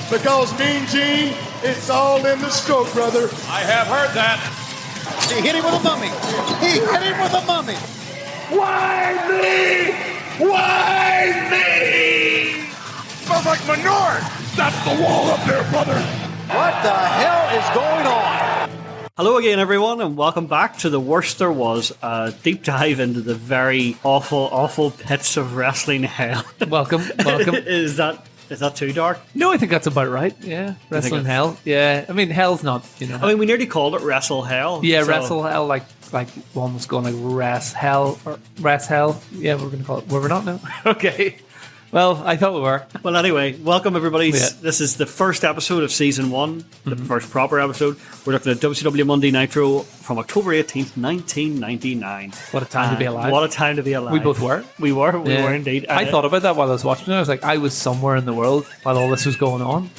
Because Mean Gene, it's all in the stroke, brother. I have heard that. He hit him with a mummy. He hit him with a mummy. Why me? Why me? Smells like manure. That's the wall up there, brother. What the hell is going on? Hello again, everyone, and welcome back to The Worst There Was, a deep dive into the very awful pits of wrestling hell. Welcome. Is that too dark? No, I think that's about right. Yeah, wrestling hell. Yeah, I mean, hell's not, I mean, we nearly called it Wrestle Hell. Yeah, so. wrestle hell, like one was going like rest hell or rest hell. Yeah, we're going to call it. Were we not now? Okay. Well, I thought we were. Well, anyway, welcome everybody. Yeah. This is the first episode of season 1, the first proper episode. We're looking at WCW Monday Nitro from October 18th, 1999. What a time to be alive. What a time to be alive. We both were. We were indeed. I thought about that while I was watching it. I was like, I was somewhere in the world while all this was going on.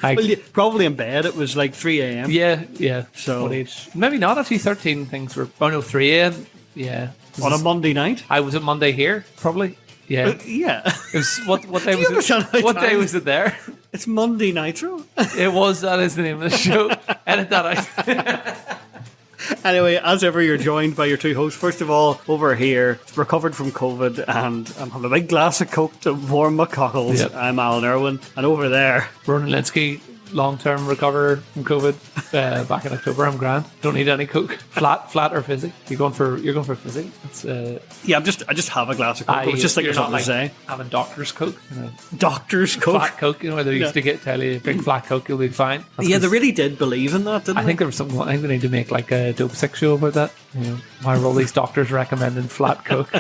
Well, probably in bed. It was like 3 a.m. Yeah. So what age? Maybe not actually. 13 things were. Oh no, 3 a.m. Yeah. On a Monday night. I was at Monday here, probably. Yeah. Yeah. It was what day was it? What day was it there? It's Monday Nitro. It was. That is the name of the show. Edit that out. Anyway, as ever, you're joined by your two hosts. First of all, over here, recovered from COVID, and I'm having a big glass of Coke to warm my cockles. Yep. I'm Alan Irwin, and over there, Ronan Linsky, long-term recovered from COVID back in October. I'm grand. Don't need any Coke. Flat or fizzy? You're going for fizzy. That's, yeah, I just have a glass of Coke. It was just like you're there's something not to say. Having doctor's Coke. Doctor's Coke. Flat Coke. Where they used to tell you drink flat Coke, you'll be fine. That's Yeah, they really did believe in that, didn't they? I think there was something. I think they need to make like a Dope Sick show about that. Why are all these doctors recommending flat Coke?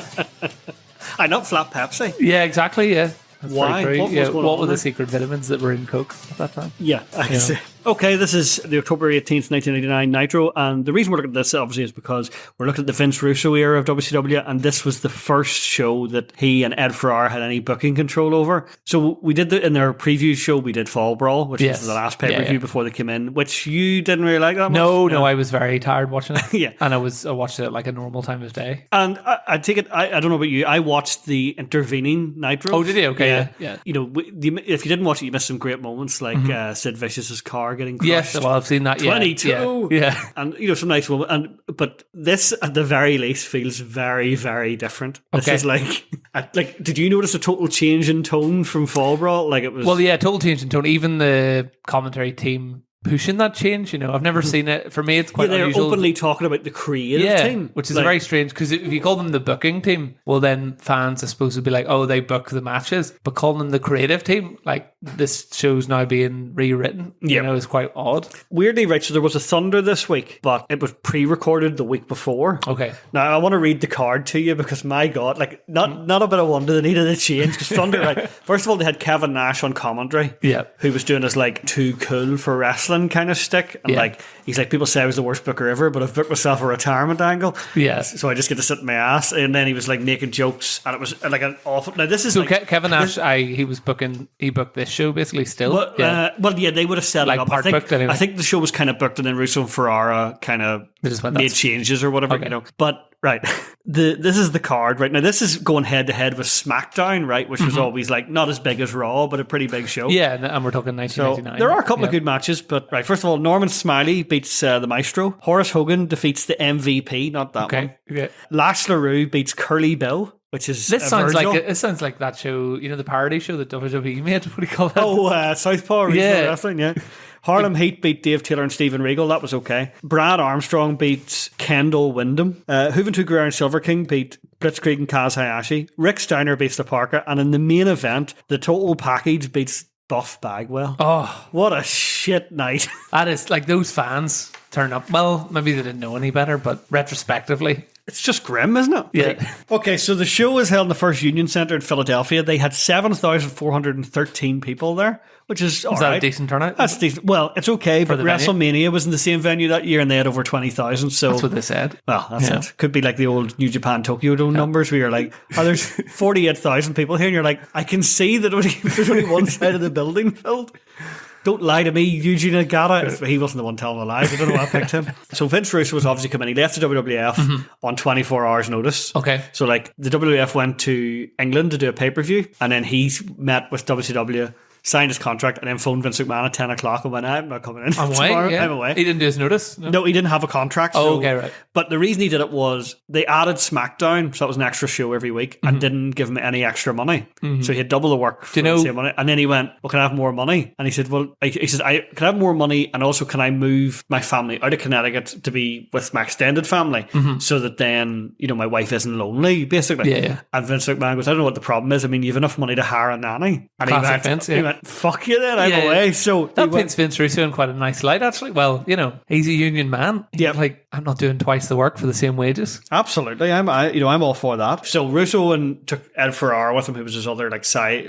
Not flat Pepsi. Yeah, exactly. Yeah. That's Why? very true. What was going what on were the there? secret vitamins that were in Coke at that time? Yeah, I can see. Okay, this is the October 18th, 1999 Nitro, and the reason we're looking at this, obviously, is because we're looking at the Vince Russo era of WCW, and this was the first show that he and Ed Ferrara had any booking control over. So we did, in their preview show, we did Fall Brawl, which was the last pay-per-view before they came in, which you didn't really like that much. No, I was very tired watching it. Yeah. And I watched it at like a normal time of day. And I take it, I don't know about you, I watched the intervening Nitro. Oh, did you? Okay, yeah. You know, if you didn't watch it, you missed some great moments, like Sid Vicious's car getting crushed. Yes, well, I've seen that. 22. Yeah. And some nice woman. But this, at the very least, feels very, very different. This is like, did you notice a total change in tone from Fall Brawl? Like it was. Well, yeah, total change in tone. Even the commentary team pushing that change. I've never seen it. For me, it's quite they're unusual. openly talking about the creative team, which is very strange because if you call them the booking team, well, then fans are supposed to be like, oh, they book the matches. But calling them the creative team, like this show's now being rewritten, is quite odd. Weirdly, right? So there was a Thunder this week, but it was pre-recorded the week before. Okay. Now I want to read the card to you because my God, like not a bit of wonder they needed a change because Thunder, like first of all, they had Kevin Nash on commentary, who was doing his like too cool for wrestling kind of stick, and like he's like, people say I was the worst booker ever, but I've booked myself a retirement angle, so I just get to sit in my ass. And then he was like making jokes, and it was like an awful. Now this is so like, Kevin Nash. He booked this show basically still. Well, they would have set like it up. part booked anyway. I think the show was kind of booked, and then Russo and Ferrara kind of made changes or whatever, But right, this is the card right now. This is going head to head with SmackDown, right, which was always like not as big as Raw, but a pretty big show. Yeah, and we're talking 1999. So there are a couple of good matches, but right, first of all, Norman Smiley beats the Maestro. Horace Hogan defeats the MVP, not that one. Yeah. Lash LaRue beats Curly Bill, which is this sounds like that show, the parody show that WWE made. What do you call that? Oh, Southpaw Regional Wrestling, yeah. Harlem Heat beat Dave Taylor and Steven Regal. That was okay. Brad Armstrong beats Kendall Windham. Juventud Guerrero and Silver King beat Blitzkrieg and Kaz Hayashi. Rick Steiner beats the Parker. And in the main event, the total package beats Buff Bagwell. Oh, what a shit night. That is like those fans turn up. Well, maybe they didn't know any better, but retrospectively, it's just grim, isn't it? Yeah. Like, okay, so the show was held in the First Union Center in Philadelphia. They had 7,413 people there, which is all right. Is that a decent turnout? That's decent. Well, it's okay, but WrestleMania was in the same venue that year and they had over 20,000. So that's what they said. Well, that's it. Could be like the old New Japan Tokyo Dome numbers where you're like, oh, there's 48,000 people here. And you're like, I can see that there's only one side of the building filled. Don't lie to me, Eugene Agata. He wasn't the one telling the lies. I don't know why I picked him. So Vince Russo was obviously coming in. He left the WWF on 24 hours notice. Okay. So like the WWF went to England to do a pay-per-view and then he met with WCW signed his contract, and then phoned Vince McMahon at 10 o'clock and went, I'm not coming in. I'm away. tomorrow. Yeah. I'm away. He didn't do his notice? No, he didn't have a contract. Oh, so, okay, right. But the reason he did it was they added SmackDown, so that was an extra show every week, and didn't give him any extra money. So he had double the work for the same money. And then he went, well, can I have more money? And he said, well, he said, can I have more money, and also can I move my family out of Connecticut to be with my extended family so that then, my wife isn't lonely, basically. Yeah. And Vince McMahon goes, I don't know what the problem is. I mean, you've enough money to hire a nanny. And Classic Vince, he went, fuck you then, I'm away. So that paints Vince Russo in quite a nice light, actually. Well, he's a union man. Yeah. Like, I'm not doing twice the work for the same wages. Absolutely. I'm all for that. So Russo took Ed Ferrara with him, who was his other side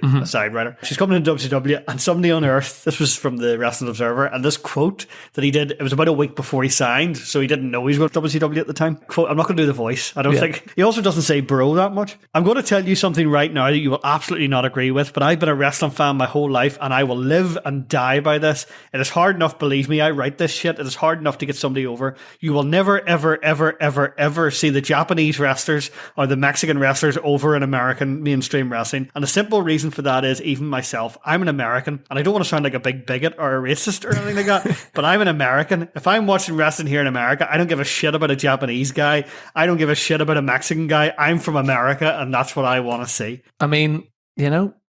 writer. She's coming into WCW, and somebody on Earth, this was from the Wrestling Observer, and this quote that he did, it was about a week before he signed, so he didn't know he was with WCW at the time. Quote, I'm not going to do the voice. I don't think. He also doesn't say bro that much. I'm going to tell you something right now that you will absolutely not agree with, but I've been a wrestling fan my whole life, and I will live and die by this. It is hard enough, believe me, I write this shit. It is hard enough to get somebody over. You will never, ever, ever, ever, ever see the Japanese wrestlers or the Mexican wrestlers over in American mainstream wrestling. And the simple reason for that is, even myself, I'm an American, and I don't want to sound like a big bigot or a racist or anything like that, but I'm an American. If I'm watching wrestling here in America, I don't give a shit about a Japanese guy. I don't give a shit about a Mexican guy. I'm from America, and that's what I want to see. I mean,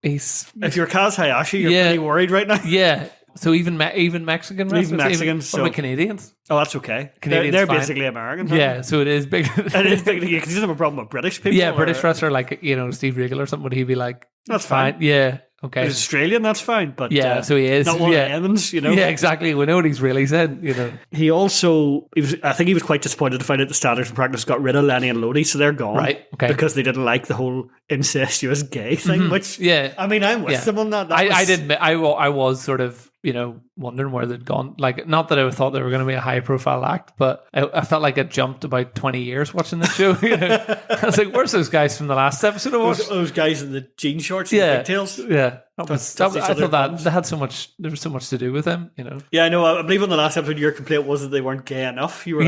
he's... If you're Kaz Hayashi, you're pretty worried right now. Yeah. So even Mexican wrestlers? Even Mexicans. What about Canadians? Oh, that's okay. Canadians they're fine. Basically American. Yeah, so it is big. It is big. Because he doesn't have a problem with British people. Yeah, British wrestler like, Steve Regal or something, would he be like... That's fine. Yeah, okay. He's Australian, that's fine. But so he is. Not one of the Evans, Yeah, exactly. We know what he's really said, He also... I think he was quite disappointed to find out the Standards and Practice got rid of Lenny and Lodi, so they're gone. Right, okay. Because they didn't like the whole incestuous gay thing, which... Yeah. I mean, I'm with them on that. I did admit, I was sort of... wondering where they'd gone. Like, not that I thought they were going to be a high profile act, but I felt like it jumped about 20 years watching the show. I was like, where's those guys from the last episode I watched? Those guys in the jean shorts and the pigtails? Yeah. I thought that they had so much, there was so much to do with them, Yeah, I know. I believe on the last episode, your complaint was that they weren't gay enough. You were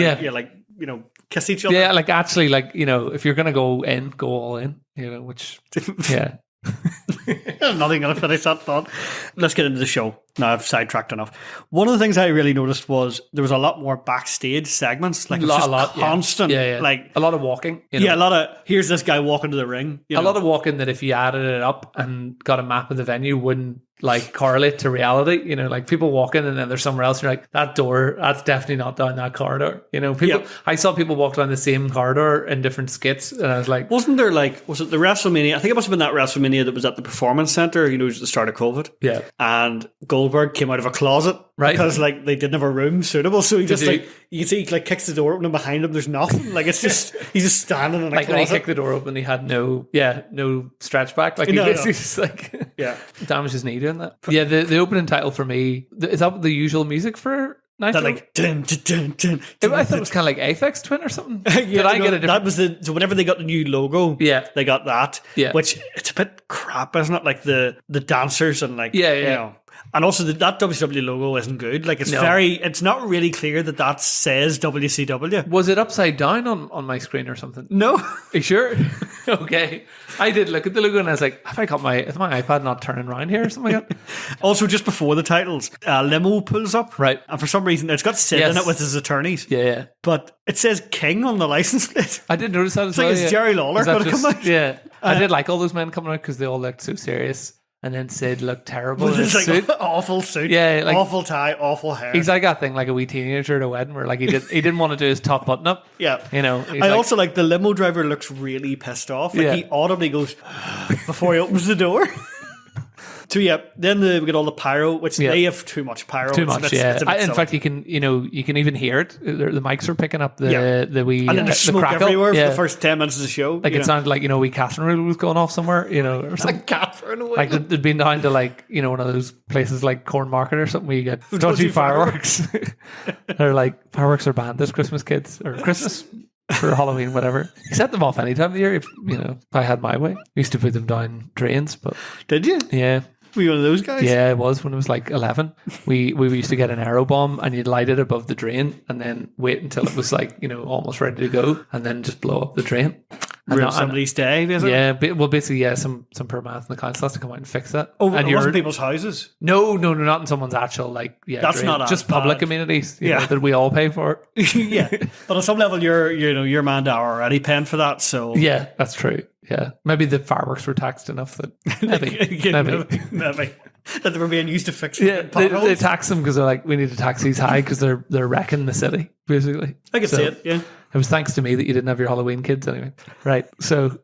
kiss each other. Yeah, like actually, if you're going to go all in, which, yeah. I'm not even going to finish that thought. Let's get into the show. Now I've sidetracked enough. One of the things I really noticed was there was a lot more backstage segments. Like, a lot, constant. Yeah. Like a lot of walking. Yeah, a lot of, here's this guy walking to the ring. A lot of walking that if you added it up and got a map of the venue wouldn't correlate to reality. Like people walking and then there's somewhere else. And you're like, that door, that's definitely not down that corridor. I saw people walk down the same corridor in different skits, and I was like, wasn't there was it the WrestleMania? I think it must have been that WrestleMania that was at the Performance Center. It was the start of COVID. Yeah, and Goldberg came out of a closet, right? Because they didn't have a room suitable, so he just you can see he kicks the door open and behind him there's nothing. It's just he's just standing in a closet. When he kicked the door open, he had no stretch back. He's just damaged his knee doing that. Yeah, the opening title for me, is that the usual music for Nitro? That dun, dun, dun, dun, dun, I thought it was kind of like Aphex Twin or something. Did I get a different... That was so whenever they got the new logo, they got that. Yeah, which it's a bit crap, isn't it? Like the dancers and and also that WCW logo isn't good. It's not really clear that says WCW. Was it upside down on my screen or something? No. Are you sure? Okay. I did look at the logo and I was like, is my iPad not turning around here or something like that? Also, just before the titles, limo pulls up. Right. And for some reason, it's got Sid in it with his attorneys. Yeah. But it says King on the license plate. I did notice that as well. It's Jerry Lawler going to come out. Yeah. I did like all those men coming out because they all looked so serious. And then Sid looked terrible in his suit. Awful suit. Yeah, awful tie, awful hair. He's like that thing, like a wee teenager at a wedding where he didn't want to do his top button up. Yeah. I also like the limo driver looks really pissed off. He audibly goes before he opens the door. So then we get all the pyro, which they have too much pyro. Too much, in fact, you can even hear it. The mics are picking up the wee and then there's smoke crackle everywhere for the first 10 minutes of the show. It sounded like wee Catherine wheel was going off somewhere, or something. Like Catherine wheel. Like they'd been down to one of those places like Corn Market or something where you get dodgy fireworks. They're like, fireworks are banned this Christmas, kids, or Christmas. For Halloween, whatever. You set them off any time of the year. If I had my way, I used to put them down drains. But did you? Yeah. Were you one of those guys? Yeah, I was when I was 11. We used to get an aero bomb and you'd light it above the drain and then wait until it was almost ready to go and then just blow up the drain. ruin somebody's day, basically. Yeah, basically, some poor man from the council has to come out and fix that. Oh, and it wasn't people's houses? No, not in someone's actual, that's drain. not just public bad. amenities that we all pay for. Yeah, but on some level, your man are already paying for that, so... Yeah, that's true. Yeah, maybe the fireworks were taxed enough that maybe that they were being used to fix they tax them because they're like, we need to tax these high because they're wrecking the city, basically. I can see it, yeah. It was thanks to me that you didn't have your Halloween kids anyway. Right, so...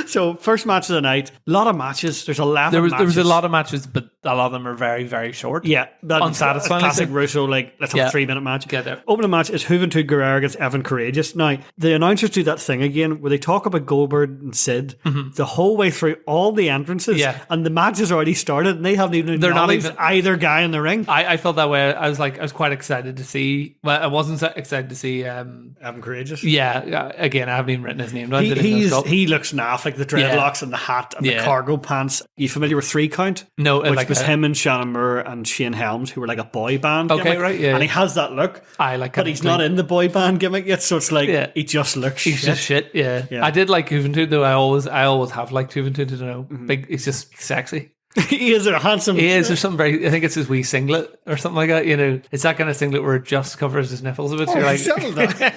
So, first match of the night, a lot of matches. There's 11 matches. There was a lot of matches, but a lot of them are very, very short. Yeah. Unsatisfying. Classic Russo, let's have a 3-minute match. Get there. Opening match is Juventud Guerrero against Evan Courageous. Now, the announcers do that thing again where they talk about Goldberg and Sid the whole way through all the entrances. Yeah. And the match has already started and they haven't even acknowledged either guy in the ring. I felt that way. I was quite excited to see... Well, I wasn't excited to see... Evan Courageous? Yeah. Again, I haven't even written his name down. He looks naff, like the dreadlocks and the hat and the cargo pants. Are you familiar with 3 Count? No, which was him and Shannon Moore and Shane Helms, who were like a boy band gimmick. Right, yeah. And he has that look. But he's not in the boy band gimmick yet, so it's like he just looks He's just shit, yeah. I did like Juventud, though. I always have liked Juventud, I don't know. Big, he's just sexy. He is a handsome. He is. There's something very... I think it's his wee singlet or something like that. It's that kind of singlet where it just covers his nipples a bit. So you're like...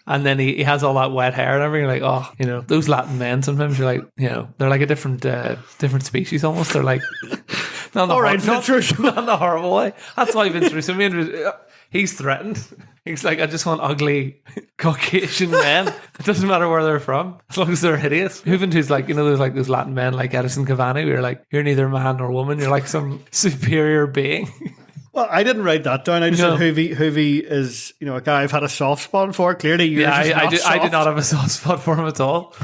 And then he has all that wet hair and everything. Like, those Latin men, sometimes you're like, they're like a different species almost. They're like, not in the horrible way. That's why Vince Russo, he's threatened. He's like, I just want ugly Caucasian men. It doesn't matter where they're from, as long as they're hideous. Juventud's like, there's like those Latin men like Edison Cavani, where you're like, you're neither man nor woman. You're like some superior being. Well, I didn't write that down. I just said Hoovy is, a guy I've had a soft spot for. Clearly, I did not have a soft spot for him at all.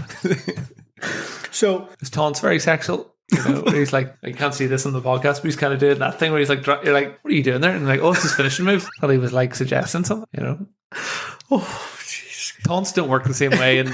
So his taunt's very sexual. Where he's like, you can't see this on the podcast, but he's kind of doing that thing where he's like, you're like, what are you doing there? And like, it's his finishing move. Thought he was like suggesting something, Oh, jeez. Taunts don't work the same way in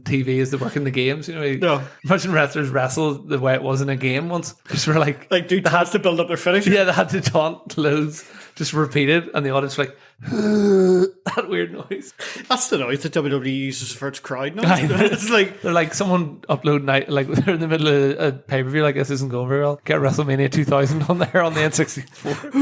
TV as they work in the games. No. Imagine wrestlers wrestle the way it was in a game once. Just were like dude had to build up their finish. Yeah, they had to taunt loads, just repeated, and the audience were like, that weird noise. That's the noise that WWE uses for its crowd noise. It's like they're like someone upload night, like they're in the middle of a pay per view. Like, this isn't going very well. Get WrestleMania 2000 on there on the N64.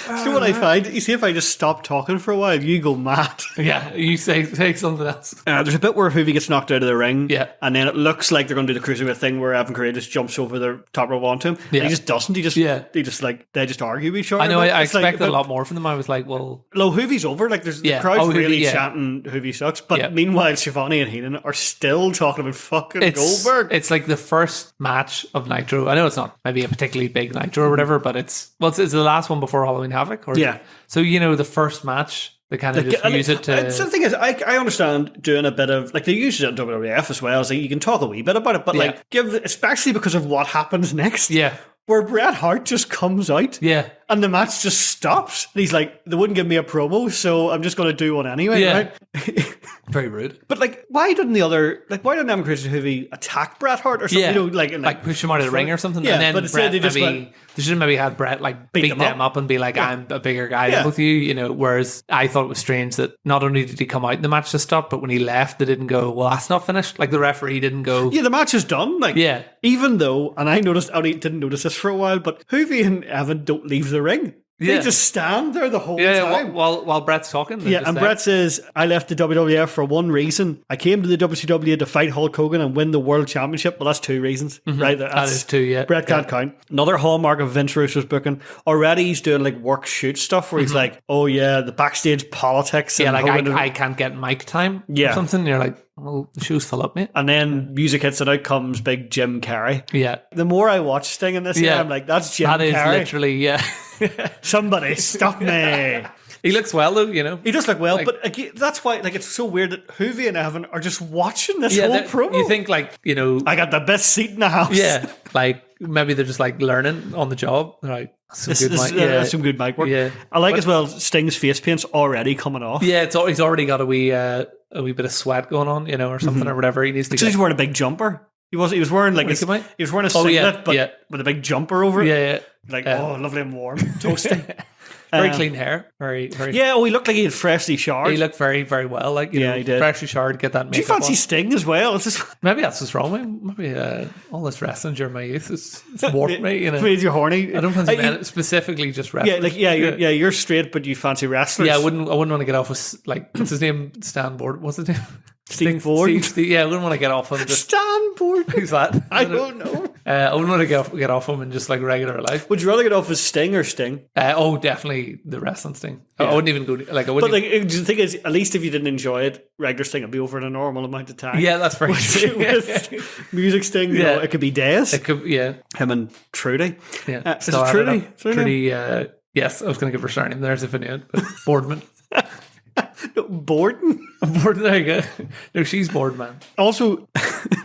You know what I find? You see, if I just stop talking for a while, you go mad. Yeah, you say something else. There's a bit where Hoovy gets knocked out of the ring. Yeah. And then it looks like they're going to do the cruiserweight thing where Evan Courageous jumps over the top rope onto him. Yeah. And he just doesn't. They just argue with each other. I know. I expected a lot more from them. I was like, well, Hoovy's over. Like, there's the crowd's really chanting Hoovy sucks. But meanwhile, Shivani and Heenan are still talking about fucking Goldberg. It's like the first match of Nitro. I know it's not maybe a particularly big Nitro or whatever, but it's the last one before Halloween Havoc. So, the first match, they kind of just use it to... So the thing is, I understand doing a bit of... Like, they use it in WWF as well, so you can talk a wee bit about it, but especially because of what happens next. Yeah. Where Bret Hart just comes out. Yeah. And the match just stops. And he's like, they wouldn't give me a promo, so I'm just going to do one anyway, right? Very rude. But why didn't Evan Courageous Hoovy attack Bret Hart or something? Like push him out of the ring or something? Yeah, and then but Bret they just they should have maybe had Bret beat them up and be like, I'm a bigger guy than both of you, whereas I thought it was strange that not only did he come out in the match to stop, but when he left, they didn't go, well, that's not finished. Like, the referee didn't go... Yeah, the match is done. Even though, and I didn't notice this for a while, but Hoovy and Evan don't leave the ring. They just stand there the whole time. While Bret's talking. And Bret says, I left the WWF for one reason. I came to the WCW to fight Hulk Hogan and win the World Championship. Well, that's 2 reasons, right? That is 2, yeah. Bret can't count. Another hallmark of Vince Russo's booking. Already he's doing work shoot stuff where he's like, oh yeah, the backstage politics. Yeah, I can't get mic time or something. And you're like, well, the show's full up, mate. And then music hits and out comes big Jim Carrey. Yeah. The more I watch Sting in this, I'm like, that's Jim Carrey. That is literally, Somebody stop me. He looks well, though, He does look well, but again, that's why it's so weird that Hoovy and Evan are just watching this whole promo. You think, I got the best seat in the house. Yeah, maybe they're just learning on the job. Right. Some good mic work. Yeah. I like as well Sting's face paint's already coming off. Yeah, he's already got a wee bit of sweat going on, or something or whatever. He needs to. He's wearing a big jumper. He was wearing he was wearing a singlet, but with a big jumper over it. Yeah. Oh, lovely and warm, toasty. Very clean hair. Very, very. Yeah, he looked like he had freshly showered. He looked very, very well. Like, you know, he did. Freshly showered, get that makeup Do you fancy on. Sting as well? Maybe that's what's wrong with me. Maybe all this wrestling during my youth it's warped me. You know, made you horny. I don't fancy men, specifically just wrestling. You're straight, but you fancy wrestlers. Yeah, I wouldn't want to get off with like what's his name? Stan Borden. What's his name? Steve Borden. Yeah, I wouldn't want to get off him. Just Stan Borden. Who's that? I don't know. I wouldn't want to get off him in just like regular life. Would you rather get off with Sting or Sting? Definitely the wrestling Sting. Yeah. I wouldn't even go like I wouldn't. But like, do you think at least if you didn't enjoy it, regular Sting would be over in a normal amount of time? Yeah, that's very true. Music Sting, you know, it could be days. It could, yeah. Him and Trudy. Yeah, is it Trudy? Trudy. Yes, I was going to give her surname. There's if I knew it. But Boardman. No, Borden? Borden, there you go. No, she's Boardman. Also,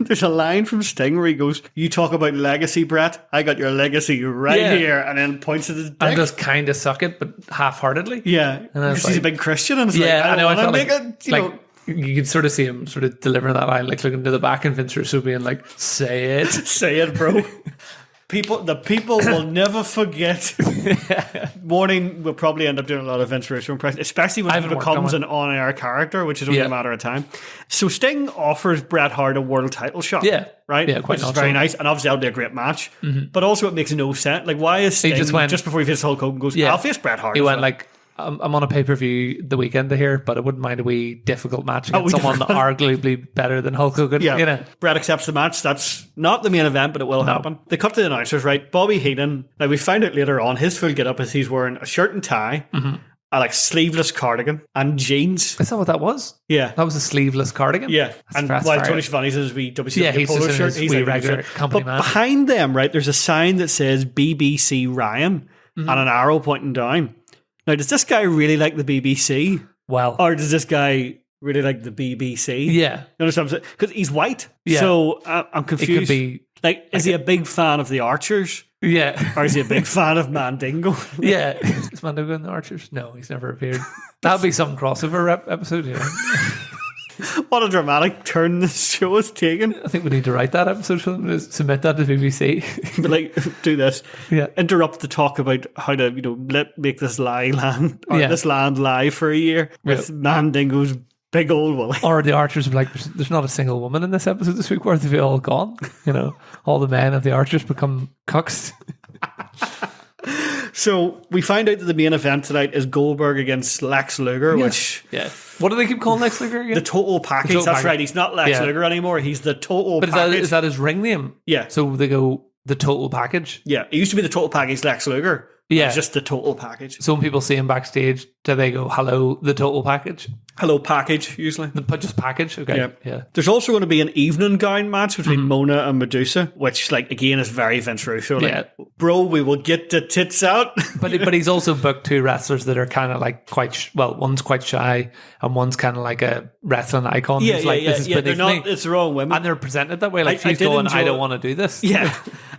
there's a line from Sting where he goes, "You talk about legacy, Brett. I got your legacy right here," and then points at his dick. And just kind of suck it, but half-heartedly. Yeah, because he's a big Christian, and it's like, I don't want to make it. You could sort of see him sort of delivering that line, like looking to the back, and Vince Russo being like, "Say it, say it, bro." The people will never forget. Warning will probably end up doing a lot of Vince Russo impressions, especially when he becomes an on-air character, which is only a matter of time. So Sting offers Bret Hart a world title shot. Yeah. Right? Yeah, quite which is very nice. And obviously that'll be a great match. Mm-hmm. But also it makes no sense. Like, why is Sting, just before he faces Hulk Hogan, goes, I'll face Bret Hart. He went like, I'm on a pay-per-view the weekend here, but I wouldn't mind a wee difficult match against someone arguably better than Hulk Hogan. Yeah, you know. Brett accepts the match. That's not the main event, but it will happen. They cut to the announcers, right? Bobby Heenan. Now, we find out later on, his full get-up is he's wearing a shirt and tie, a like sleeveless cardigan, and jeans. Is that what that was? Yeah. That was a sleeveless cardigan? Yeah. And while Tony Schiavone's in his wee WCW polo shirt, he's a regular company man. Behind them, right, there's a sign that says BBC Ryan and an arrow pointing down. Now, does this guy really like the BBC? Well. Or does this guy really like the BBC? Yeah. You understand what I'm saying? Because he's white. Yeah. So I'm confused. It could be. Like, is he a big fan of the Archers? Yeah. Or is he a big fan of Mandingo? Yeah. Is Mandingo in the Archers? No, he's never appeared. That'll be some crossover episode here. What a dramatic turn this show has taken. I think we need to write that episode for them to submit that to BBC. But like, do this. Yeah. Interrupt the talk about how to, make this land live for a year with Mandingo's big old Willie. Or the Archers are like, there's not a single woman in this episode this week. Where have they all gone? All the men of the Archers become cucks. So we find out that the main event tonight is Goldberg against Lex Luger, which... Yeah. What do they keep calling Lex Luger again? The Total Package. That's right. He's not Lex Luger anymore. He's the Total Package. But is that his ring name? Yeah. So they go, the Total Package? Yeah. It used to be the Total Package Lex Luger. Yeah. It's just the Total Package. So when people see him backstage, do they go, hello, the Total Package? Hello, Package, usually. Just Package? Okay. Yeah. There's also going to be an evening gown match between Mona and Medusa, which, again, is very Vince Russo. Bro, we will get the tits out. but he's also booked two wrestlers that are kind of like one's quite shy and one's kind of like a wrestling icon. Yeah, This is they're not, it's the wrong women. And they're presented that way. Like, she's going, I don't want to do this. Yeah.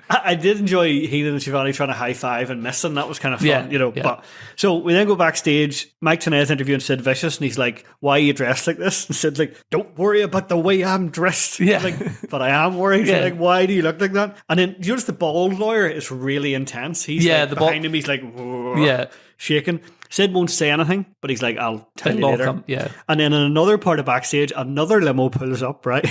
I did enjoy Heenan and Schiavone trying to high five and missing. That was kind of fun, But so we then go backstage. Mike Tenay's interviewing Sid Vicious, and he's like, "Why are you dressed like this?" And Sid's like, "Don't worry about the way I'm dressed." Yeah, but I am worried. Yeah. Like, why do you look like that? And then you notice the bald lawyer is really intense. He's behind him. He's like, shaking. Sid won't say anything, but he's like, I'll tell you later. And then in another part of backstage, another limo pulls up, right?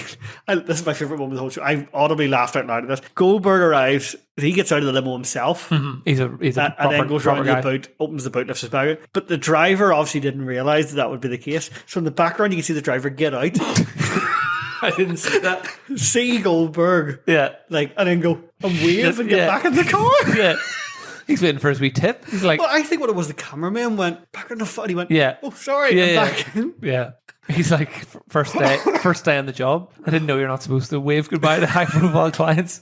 This is my favourite moment of the whole show. I audibly laughed out loud at this. Goldberg arrives. He gets out of the limo himself. Mm-hmm. He's a proper, and then goes around guy. the boot, opens the boot, lifts his bag out. But the driver obviously didn't realise that would be the case. So in the background, you can see the driver get out. I didn't see that. See Goldberg. Yeah. And then go and wave and get back in the car. Yeah. He's waiting for his wee tip. He's like, well, I think what it was, the cameraman went back in the foot. He went, oh, sorry, I'm back in. Yeah. He's like, first day on the job. I didn't know you're not supposed to wave goodbye to high profile clients.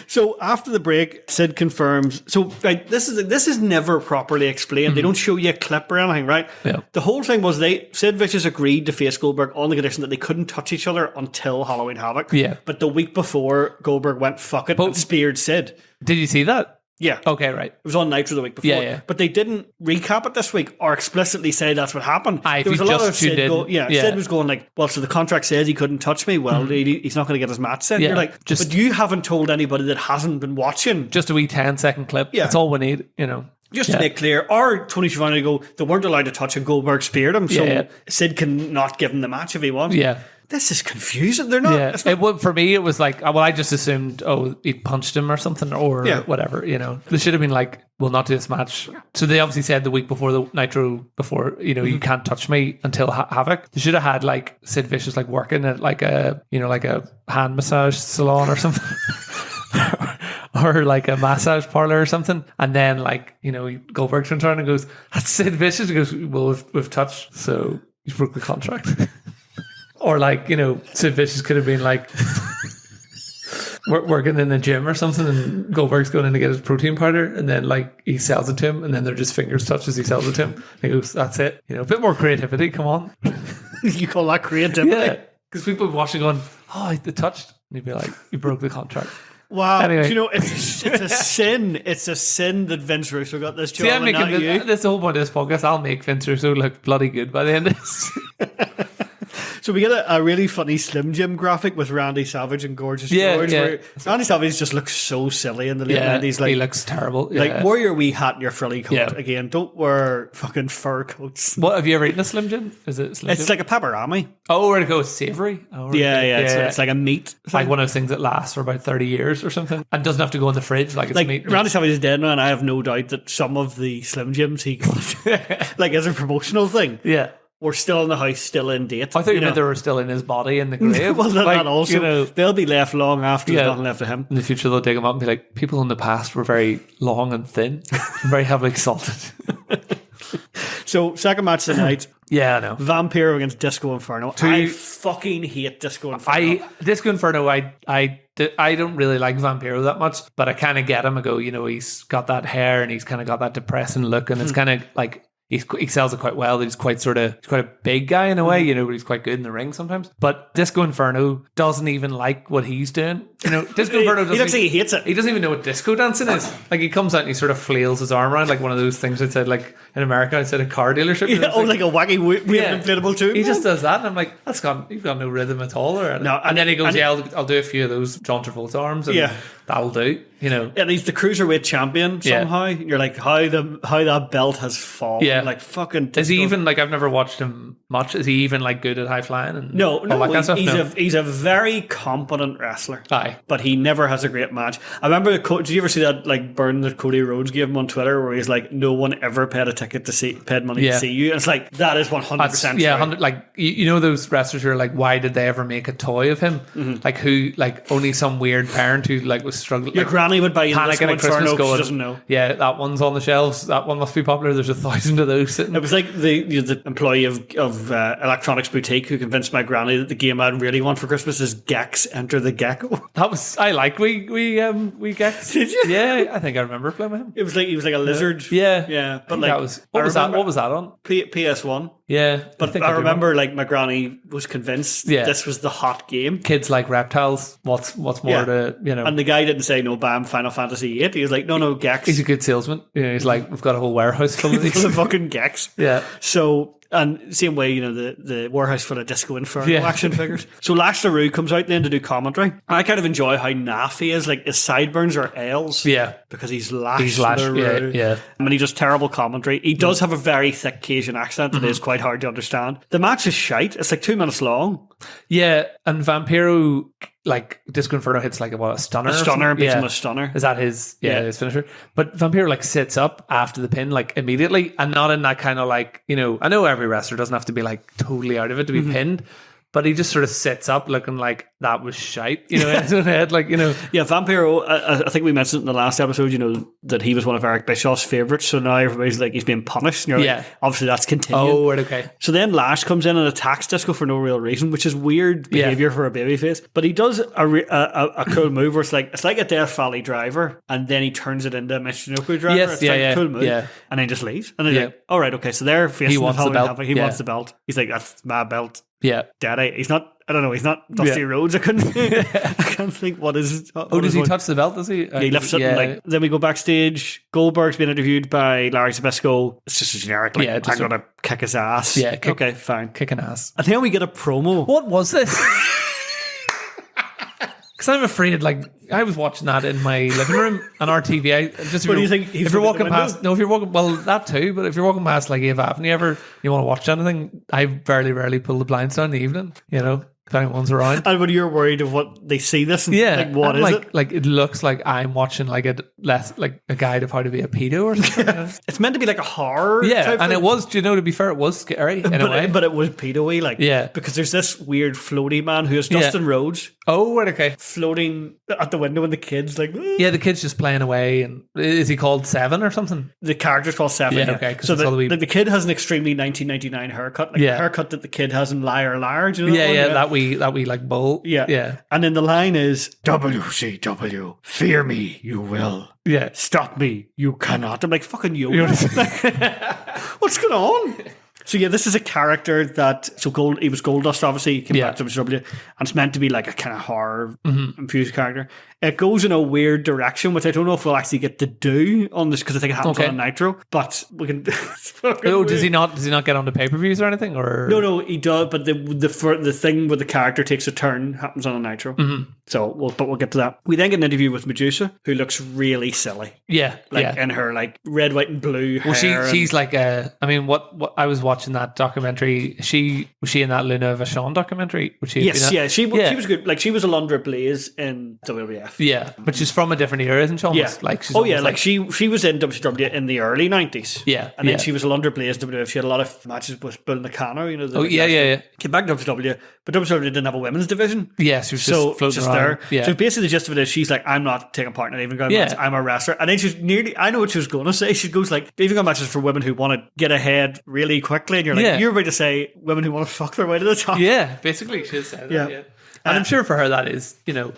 So after the break, Sid confirms. So this is never properly explained. Mm-hmm. They don't show you a clip or anything, right? Yeah. The whole thing was Sid Vicious agreed to face Goldberg on the condition that they couldn't touch each other until Halloween Havoc. Yeah. But the week before, Goldberg went fuck it and speared Sid. Did you see that? Yeah. Okay, right. It was on Nitro the week before. Yeah. But they didn't recap it this week or explicitly say that's what happened. There was a lot of Sid Sid was going like, well, so the contract says he couldn't touch me. Well, he's not going to get his match then. Yeah. You're like, but you haven't told anybody that hasn't been watching. Just a wee 10-second clip. Yeah. That's all we need, Just to make clear, or Tony Schiavone go, they weren't allowed to touch and Goldberg speared him, so Sid can not give him the match if he wants. Yeah. This is confusing. They're not. Yeah. It would, for me, it was like, well, I just assumed, he punched him or something or whatever, They should have been like, we'll not do this match. So they obviously said the week before the Nitro, before, you can't touch me until Havoc. They should have had like Sid Vicious like working at like a hand massage salon or something. Or like a massage parlor or something. And then like, Goldberg turns around and goes, that's Sid Vicious. He goes, well, we've touched, so you broke the contract. Or like, Sid Vicious could have been like working in the gym or something, and Goldberg's going in to get his protein powder, and then like he sells it to him, and then they're just fingers touch as he sells it to him. And he goes, that's it. A bit more creativity, come on. You call that creativity? Yeah. Because people watching going, they touched. And he'd be like, you broke the contract. Wow. Anyway. It's a sin. It's a sin that Vince Russo got this job. See, I'm and making not you. this the whole point of this podcast. I'll make Vince Russo look bloody good by the end of this. So we get a really funny Slim Jim graphic with Randy Savage and Gorgeous George. Where Randy Savage just looks so silly in the late 90s. Like, he looks terrible. Like, wear your wee hat and your frilly coat. Again, don't wear fucking fur coats. What, have you ever eaten a Slim Jim? Is it Slim Jim? It's like a pepperami. Oh, where to go? Savoury? Oh, It's like a meat thing. Like one of those things that lasts for about 30 years or something and doesn't have to go in the fridge like it's meat. Randy Savage is dead now, and I have no doubt that some of the Slim Jims he got, like as a promotional thing, were still in the house, still in date. I thought you meant they were still in his body in the grave. Well, that also. They'll be left long after there's nothing left of him. In the future, they'll dig him up and be like, people in the past were very long and thin, very heavily salted. So, second match tonight. Yeah, I know. Vampiro against Disco Inferno. I fucking hate Disco Inferno. Disco Inferno, I don't really like Vampiro that much, but I kind of get him. I go, he's got that hair and he's kind of got that depressing look, and it's kind of like he sells it quite well. He's quite a big guy in a way, but he's quite good in the ring sometimes. But Disco Inferno doesn't even like what he's doing. Disco Inferno doesn't. He looks like he hates it. He doesn't even know what disco dancing is. Like he comes out and he sort of flails his arm around like one of those things that said like in America outside a car dealership. Like a wacky weird inflatable tube. He just does that, and I'm like, you've got no rhythm at all. And then he goes, I'll do a few of those John Travolta arms, and that'll do. And he's the cruiserweight champion somehow. You're like, how that belt has fallen. Yeah. Like fucking. Is he even like? I've never watched him much. Is he even like good at high flying? And no. All that kind of stuff? He's a very competent wrestler. Aye, but he never has a great match. I remember. Did you ever see that like burn that Cody Rhodes gave him on Twitter, where he's like, "No one ever paid a ticket paid money to see you." And it's like that is 100%. Yeah, 100. Like those wrestlers who are like, why did they ever make a toy of him? Mm-hmm. Like who? Like only some weird parent who like was struggling. Your granny would buy you panicking at Christmas going, she doesn't know. Yeah, that one's on the shelves. That one must be popular. There's 1,000 of those sitting. It was like the employee of Electronics Boutique who convinced my granny that the game I'd really want for Christmas is Gex Enter the Gecko. That was I Gex. Did you? Yeah, I think I remember playing with him. He was like a lizard. Yeah. But like what was that on? PS1. Yeah, but I remember like my granny was convinced this was the hot game. Kids like reptiles. What's more to And the guy didn't say no, bam, Final Fantasy VIII. He was like, no, Gex. He's a good salesman. He's like, we've got a whole warehouse full of these. Full of fucking Gex. Yeah. So. And same way, the warehouse full of Disco Inferno action figures. So Lash LaRue comes out then to do commentary. And I kind of enjoy how naff he is. Like his sideburns are L's. Yeah. Because he's Lash LaRue. Yeah. And he does terrible commentary. He does have a very thick Cajun accent that is quite hard to understand. The match is shite. It's like 2 minutes long. Yeah. And Vampiro, like Disco Inferno hits like a stunner. A stunner, beats him a stunner. Is that his his finisher? But Vampiro like sits up after the pin like immediately, and not in that kind of like, I know every wrestler doesn't have to be like totally out of it to be pinned, but he just sort of sits up looking like that was shite, in his own head, like, Yeah, Vampiro, I think we mentioned in the last episode, that he was one of Eric Bischoff's favourites, so now everybody's like, he's being punished, and you're like, obviously that's continuing. Oh, right, okay. So then Lash comes in and attacks Disco for no real reason, which is weird behaviour for a babyface, but he does a cool move where it's like a Death Valley driver, and then he turns it into a Michinoku driver. Yes, it's like a cool move, and then just leaves. And then like, all right, okay, so they're facing he wants the belt. He wants the belt. He's like, that's my belt. Yeah. Daddy. He's not, I don't know, he's not Dusty Rhodes. I can't think what is. Does he touch the belt? Does he? He lifts it. And then we go backstage. Goldberg's being interviewed by Larry Zbyszko. It's just a generic, I'm going to kick his ass. Yeah. Okay, fine. Kick an ass. And then we get a promo. What was this? Because I'm afraid, like, I was watching that in my living room on our TV. Just What do you think? If you're walking past, no, if you're walking, well, that too. But if you're walking past like Ave Avenue, you want to watch anything, I very rarely pull the blinds down in the evening. You know, if anyone's around. And when you're worried of what they see this, and Yeah, like, what and is like, it? Like it looks like I'm watching like a guide of how to be a pedo or something. Yeah. It's meant to be like a horror. Yeah, type and thing. it was. Do you know? To be fair, it was scary in a way. But it was pedo-y, like, Yeah. because there's this weird floaty man who is Dustin Rhodes Oh, right, okay. floating at the window, and the kids like, Yeah, the kid's just playing away, and is he called Seven or something? the character's called Seven. Yeah, okay, 'cause So it's all the wee- the kid has an extremely 1999 haircut, like the haircut that the kid has in Liar Liar. Do you know that one? That we like bull. Yeah. And then the line is, WCW, fear me, you will. Yeah. Stop me, you cannot. I'm like, fucking you. What's going on? So yeah, this is a character that, he was Goldust, obviously, he came back to WCW, and it's meant to be like a kind of horror infused character. It goes in a weird direction, which I don't know if we'll actually get to do on this, because I think it happens on Nitro, but we can... Does he not get on the pay-per-views or anything? Or No, he does, but the thing where the character takes a turn happens on a Nitro. So we'll get to that. We then get an interview with Medusa, who looks really silly. Yeah. In her like red, white, and blue hair. Well, she's like a. I mean, what I was watching that documentary. Was she in that Luna Vachon documentary? Yes, she was good. Like, she was Alundra Blaze in WWF. Yeah, but she's from a different era, isn't she? Almost? Yeah. Like she's she was in WCW in the early 90s. Yeah, and then she was Alundra Blaze in WWF. She had a lot of matches with Bull Nakano. You know. Yeah. Came back to WCW, but WCW didn't have a women's division. Yeah, she was just floating around. There. Yeah. So basically, the gist of it is, she's like, I'm not taking part in an even gun match. I'm a wrestler. And then she's I know what she was going to say. She goes like, even gun matches for women who want to get ahead really quickly, and you're like, you're about to say women who want to fuck their way to the top. Yeah, basically, she said that. Yeah. And I'm sure for her that is,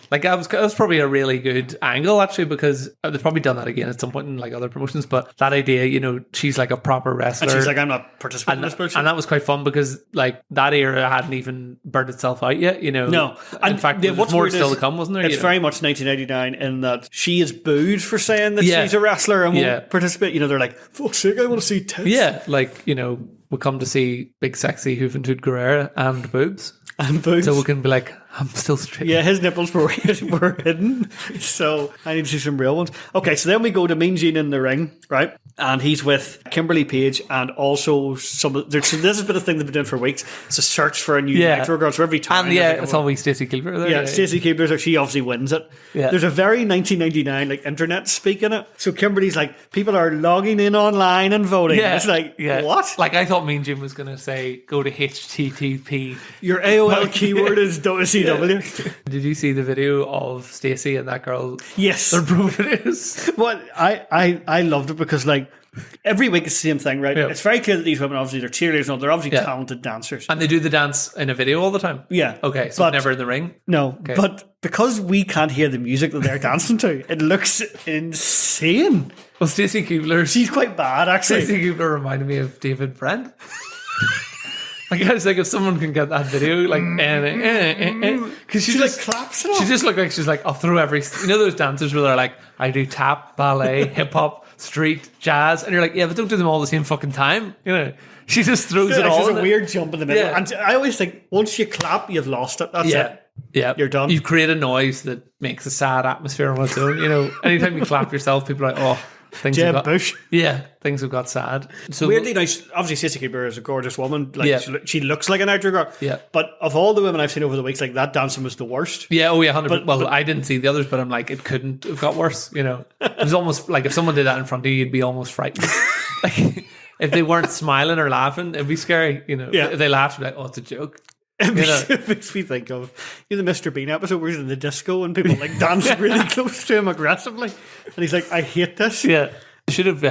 like that was probably a really good angle, actually, because they've probably done that again at some point in like other promotions. But that idea, she's like a proper wrestler. And she's like, I'm not participating in this bullshit. And that was quite fun because like that era hadn't even burnt itself out yet, No. And in fact, what's more still to come, wasn't there? It's very much 1999 in that she is booed for saying that she's a wrestler and won't participate. They're like, fuck's sake, I want to see tits. Yeah, like, we come to see big, sexy Juventud Guerrera and boobs. And boobs. So we can be like, I'm still straight. Yeah, his nipples were hidden. So I need to see some real ones. Okay, so then we go to Mean Gene in the ring, right? And he's with Kimberly Page and also so this has been a thing they've been doing for weeks. It's a search for a new Nitro girl. So every time. And it's always Stacey Keebler there. Yeah, Stacey Keebler, she obviously wins it. Yeah. There's a very 1999 like internet speak in it. So Kimberly's like, people are logging in online and voting. Yeah. It's like, what? Like, I thought Mean Gene was going to say, go to HTTP. Your AOL keyword is WCW. Did you see the video of Stacey and that girl? Yes. Their bro videos. Well, I loved it because like every week it's the same thing, right? Yeah. It's very clear that these women obviously they're cheerleaders and they're obviously talented dancers. And they do the dance in a video all the time? Yeah. Okay, so never in the ring? No. Okay. But because we can't hear the music that they're dancing to, it looks insane. Well, Stacey Keebler... She's quite bad, actually. Stacey Keebler reminded me of David Brent. Like, I was like, if someone can get that video, like, because she like claps it off. She just looked like she's like, I'll throw every, those dancers where they're like, I do tap, ballet, hip hop, street, jazz, and you're like, yeah, but don't do them all at the same fucking time, She just throws it all. There's a weird jump in the middle, and I always think once you clap, you've lost it. That's it. Yeah, you're done. You create a noise that makes a sad atmosphere on its own. Anytime you clap yourself, people are like, oh. Things have got sad. So weirdly nice. Obviously, Stacey Keebler is a gorgeous woman. Like she looks like an Nitro girl. Yeah. But of all the women I've seen over the weeks, like that dancing was the worst. Yeah. Oh yeah. 100%. Well, I didn't see the others, but I'm like, it couldn't have got worse. It was almost like if someone did that in front of you, you'd be almost frightened. Like if they weren't smiling or laughing, it'd be scary. If they laughed, you'd be like, oh, it's a joke. It makes me think of the Mr. Bean episode where he's in the disco and people like dance really close to him aggressively, and he's like, "I hate this." Yeah. Should have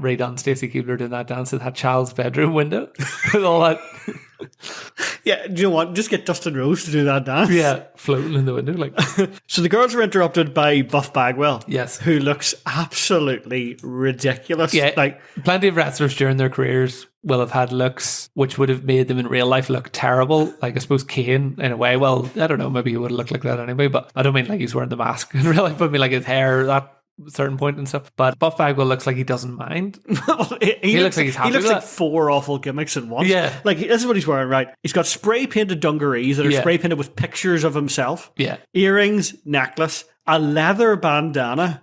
redone Stacey Keebler doing that dance at that child's bedroom window with all that. Yeah, do you know what? Just get Dustin Rhodes to do that dance. Yeah, floating in the window. Like. So the girls are interrupted by Buff Bagwell. Yes. Who looks absolutely ridiculous. Yeah, like plenty of wrestlers during their careers will have had looks which would have made them in real life look terrible. Like I suppose Kane in a way. Well, I don't know, maybe he would have looked like that anyway, but I don't mean like he's wearing the mask in real life, but I mean like his hair, that certain point and stuff. But Buff Bagwell looks like he doesn't mind. he looks like he's happy. He looks with like that. 4 awful gimmicks in one. Yeah. Like, this is what he's wearing, right? He's got spray painted dungarees that are spray painted with pictures of himself. Yeah. Earrings, necklace, a leather bandana,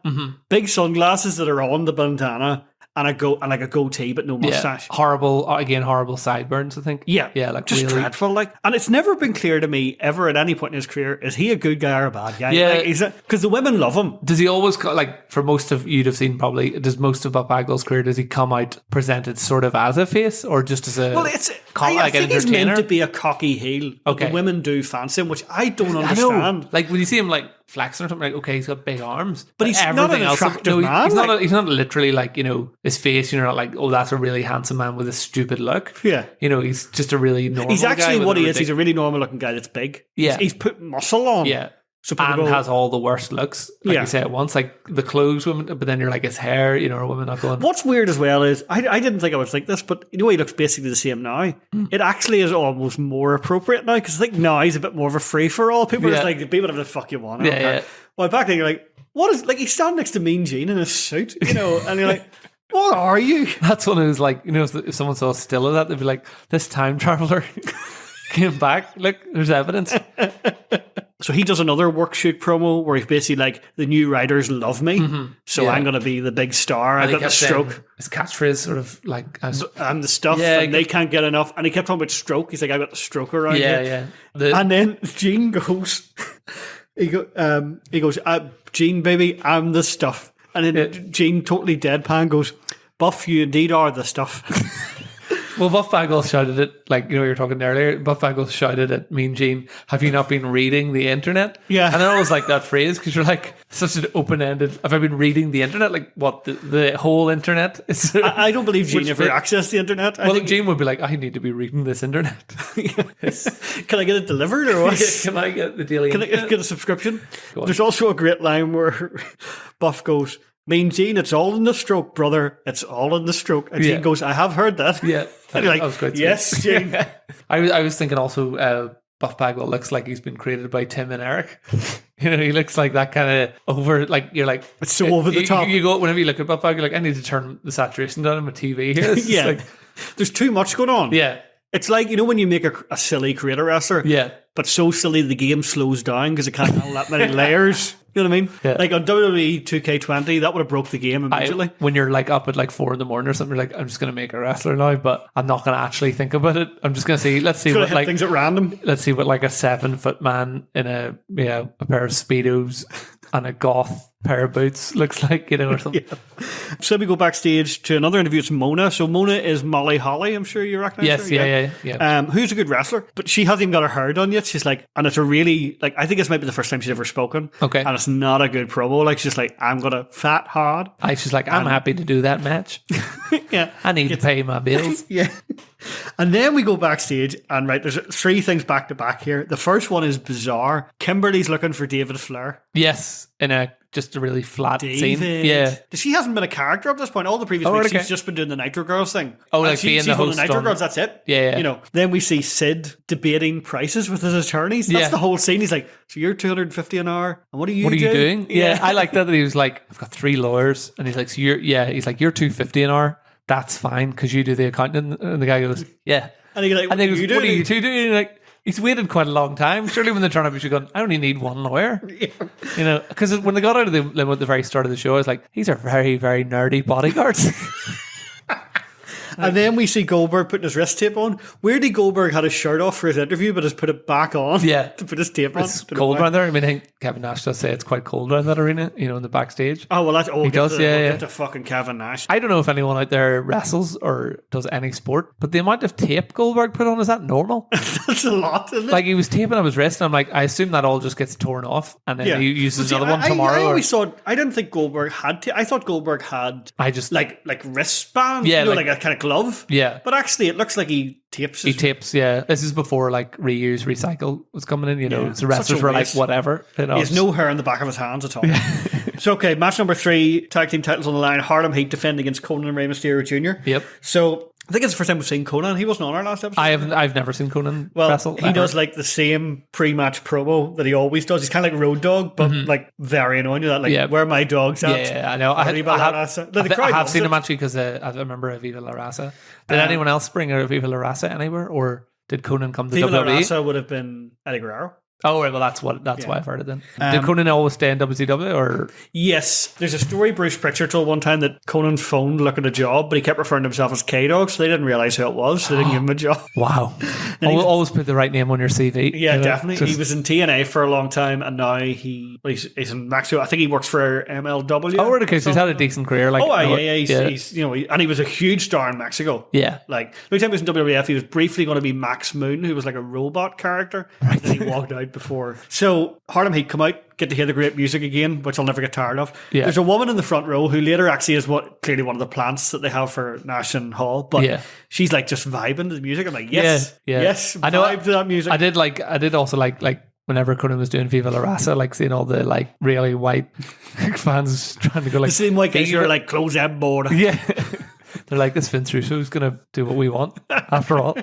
big sunglasses that are on the bandana, and a goatee but no mustache. Horrible sideburns, I think. Yeah, like just really dreadful. Like, and it's never been clear to me ever at any point in his career, is he a good guy or a bad guy? Yeah, because the women love him. Does he always like, for most of you'd have seen probably, does most of Buff Bagwell's career, does he come out presented sort of as a face or just as a? Well, I think he's meant to be a cocky heel. Okay, the women do fancy him, which I don't understand. I know. Like when you see him like flexing or something, like okay, he's got big arms, but he's not an attractive man. He's not literally like, you know, his face. You're not like, oh, that's a really handsome man with a stupid look. Yeah, you know, he's just a really normal. He's actually guy what he is. He's a really normal looking guy that's big. Yeah, he's put muscle on. Yeah. So and has all the worst looks, like you said once, like the clothes, women, but then you're like his hair, you know, a woman not going. What's weird as well is I didn't think I would think this, but you know, he looks basically the same now. It actually is almost more appropriate now because I think now he's a bit more of a free for all. People are just like, be whatever the fuck you want. Yeah. Well, back then you're like, what is, like, he's standing next to Mean Gene in a suit, you know, and you're like, what are you? That's one who's like, you know, if someone saw a still of that, they'd be like, this time traveler came back. Look, there's evidence. So he does another work shoot promo where he's basically like, the new writers love me, so I'm going to be the big star. I got the stroke. His catchphrase sort of like, I'm the stuff, and they can't get enough. And he kept talking about stroke. He's like, I got the stroke around here. And then Gene goes, Gene, baby, I'm the stuff. And then Gene, totally deadpan, goes, Buff, you indeed are the stuff. Well, Buff Bagwell shouted it, like, you know, you were talking earlier. Buff Bagwell shouted at Mean Gene, have you not been reading the internet? Yeah. And I always like that phrase because you're like, such an open-ended, have I been reading the internet? Like, what, the whole internet? I don't believe Gene ever accessed the internet. I think Gene would be like, I need to be reading this internet. Can I get it delivered or what? Can I get the daily Can I get a subscription? There's also a great line where Buff goes, Mean Gene, it's all in the stroke, brother. It's all in the stroke. And Gene goes, I have heard that. Yeah. And you're like, was great. yes, Gene. I was thinking also, Buff Bagwell looks like he's been created by Tim and Eric. You know, he looks like that kind of over, like, you're like, it's so over the top. You go, whenever you look at Buff Bagwell, you're like, I need to turn the saturation down on my TV here. Yeah. Like, there's too much going on. Yeah. It's like, you know, when you make a silly creator wrestler, but so silly the game slows down because it can't handle that many layers. You know what I mean? Yeah. Like on WWE 2K20, that would have broke the game immediately. When you're like up at like 4 a.m. or something, you're like, I'm just going to make a wrestler now, but I'm not going to actually think about it. I'm just going to see, let's see what like things at random. Let's see what like a 7-foot man in a pair of Speedos and a goth pair of boots looks like, you know, or something. Yeah. So we go backstage to another interview. It's Mona. So Mona is Molly Holly. I'm sure you recognize her. Yeah. Who's a good wrestler, but she hasn't even got her hair done yet. She's like, and it's a really, like, I think this might be the first time she's ever spoken. Okay. And it's not a good promo. Like, she's like, I'm going to fat hard. She's like, I'm happy to do that match. Yeah. I need to pay my bills. Yeah. And then we go backstage, and right, there's 3 things back to back here. The first one is bizarre. Kimberly's looking for David Flair. Yes, in just a really flat scene. Yeah. She hasn't been a character up to this point. All the previous weeks, she's just been doing the Nitro Girls thing. Oh, like being the host. The Nitro Girls, that's it. Yeah. You know, then we see Sid debating prices with his attorneys. That's the whole scene. He's like, so you're $250 an hour, and what are you doing? Yeah, I like that he was like, I've got 3 lawyers, and he's like, so you're $250 an hour. That's fine because you do the accounting. And the guy goes, yeah. And he goes, what are you two doing? And like, he's waited quite a long time. Surely when they turn up, he should go, I only need 1 lawyer. Yeah. You know, because when they got out of the limo at the very start of the show, I was like, these are very, very nerdy bodyguards. And then we see Goldberg putting his wrist tape on. Weirdly, Goldberg had his shirt off for his interview, but has put it back on. Yeah. To put his tape on. It's cold around there. I mean, I think Kevin Nash does say it's quite cold around that arena, you know, in the backstage. Oh, well, he does, Get to fucking Kevin Nash. I don't know if anyone out there wrestles or does any sport, but the amount of tape Goldberg put on, is that normal? That's a lot, isn't it? Like, he was taping up his wrist, and I'm like, I assume that all just gets torn off, and then he uses another one tomorrow. I always thought, I didn't think Goldberg had I thought Goldberg had like wristband, like a kind of glove. Yeah. But actually, it looks like he tapes. He tapes, yeah. This is before like reuse, recycle was coming in, you know. So wrestlers were like, whatever. You know, he has no hair on the back of his hands at all. So, okay, match number 3, tag team titles on the line. Harlem Heat defending against Conan and Rey Mysterio Jr. Yep. So I think it's the first time we've seen Conan. He wasn't on our last episode. I've never seen Conan wrestle. He does like the same pre-match promo that he always does. He's kind of like Road Dogg, but like very annoying. That like, where are my dogs at? Yeah, I know. I have seen him actually because I remember Viva La Raza. Did anyone else bring a Viva La Raza anywhere, or did Conan come to WWE? Viva La Raza would have been Eddie Guerrero. Oh, right, well, that's why I've heard it then. Did Conan always stay in WCW, or? Yes. There's a story Bruce Pritchard told one time that Conan phoned looking at a job, but he kept referring to himself as K-Dog, so they didn't realise who it was, so they didn't give him a job. Wow. Always put the right name on your CV. Yeah, definitely. He was in TNA for a long time, and now he's in Mexico. I think he works for MLW. Oh, right, okay, so he's had a decent career. He's and he was a huge star in Mexico. Yeah. Like, the time he was in WWF, he was briefly going to be Max Moon, who was like a robot character, and then he walked out before. So Harlem Heat come out, get to hear the great music again, which I'll never get tired of. Yeah. There's a woman in the front row who later actually is clearly one of the plants that they have for Nash Hall, but she's like just vibing to the music. I'm like, yes, I know, vibe to that music. I did also like whenever Conan was doing Viva La Raza, like seeing all the like really white fans trying to go like the same white guys who are like close that border. Yeah. They're like, this Vince Russo's gonna do what we want after all.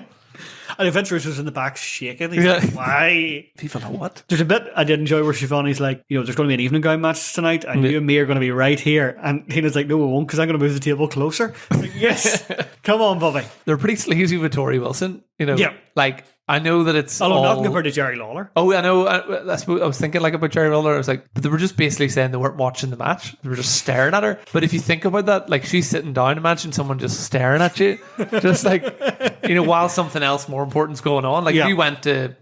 And Vince Russo's in the back shaking. He's like, why? People know what? There's a bit I did enjoy where Shivani's like, there's going to be an evening gown match tonight, and you and me are going to be right here. And Tina's like, no, we won't, because I'm going to move the table closer. Like, yes, come on, Bobby. They're pretty sleazy with Tori Wilson, Yeah. Like, I know that it's not compared to Jerry Lawler. Oh, I know. I was thinking like about Jerry Lawler. I was like, but they were just basically saying they weren't watching the match. They were just staring at her. But if you think about that, like she's sitting down, imagine someone just staring at you, just like, while something else more important's going on. Like if you went to,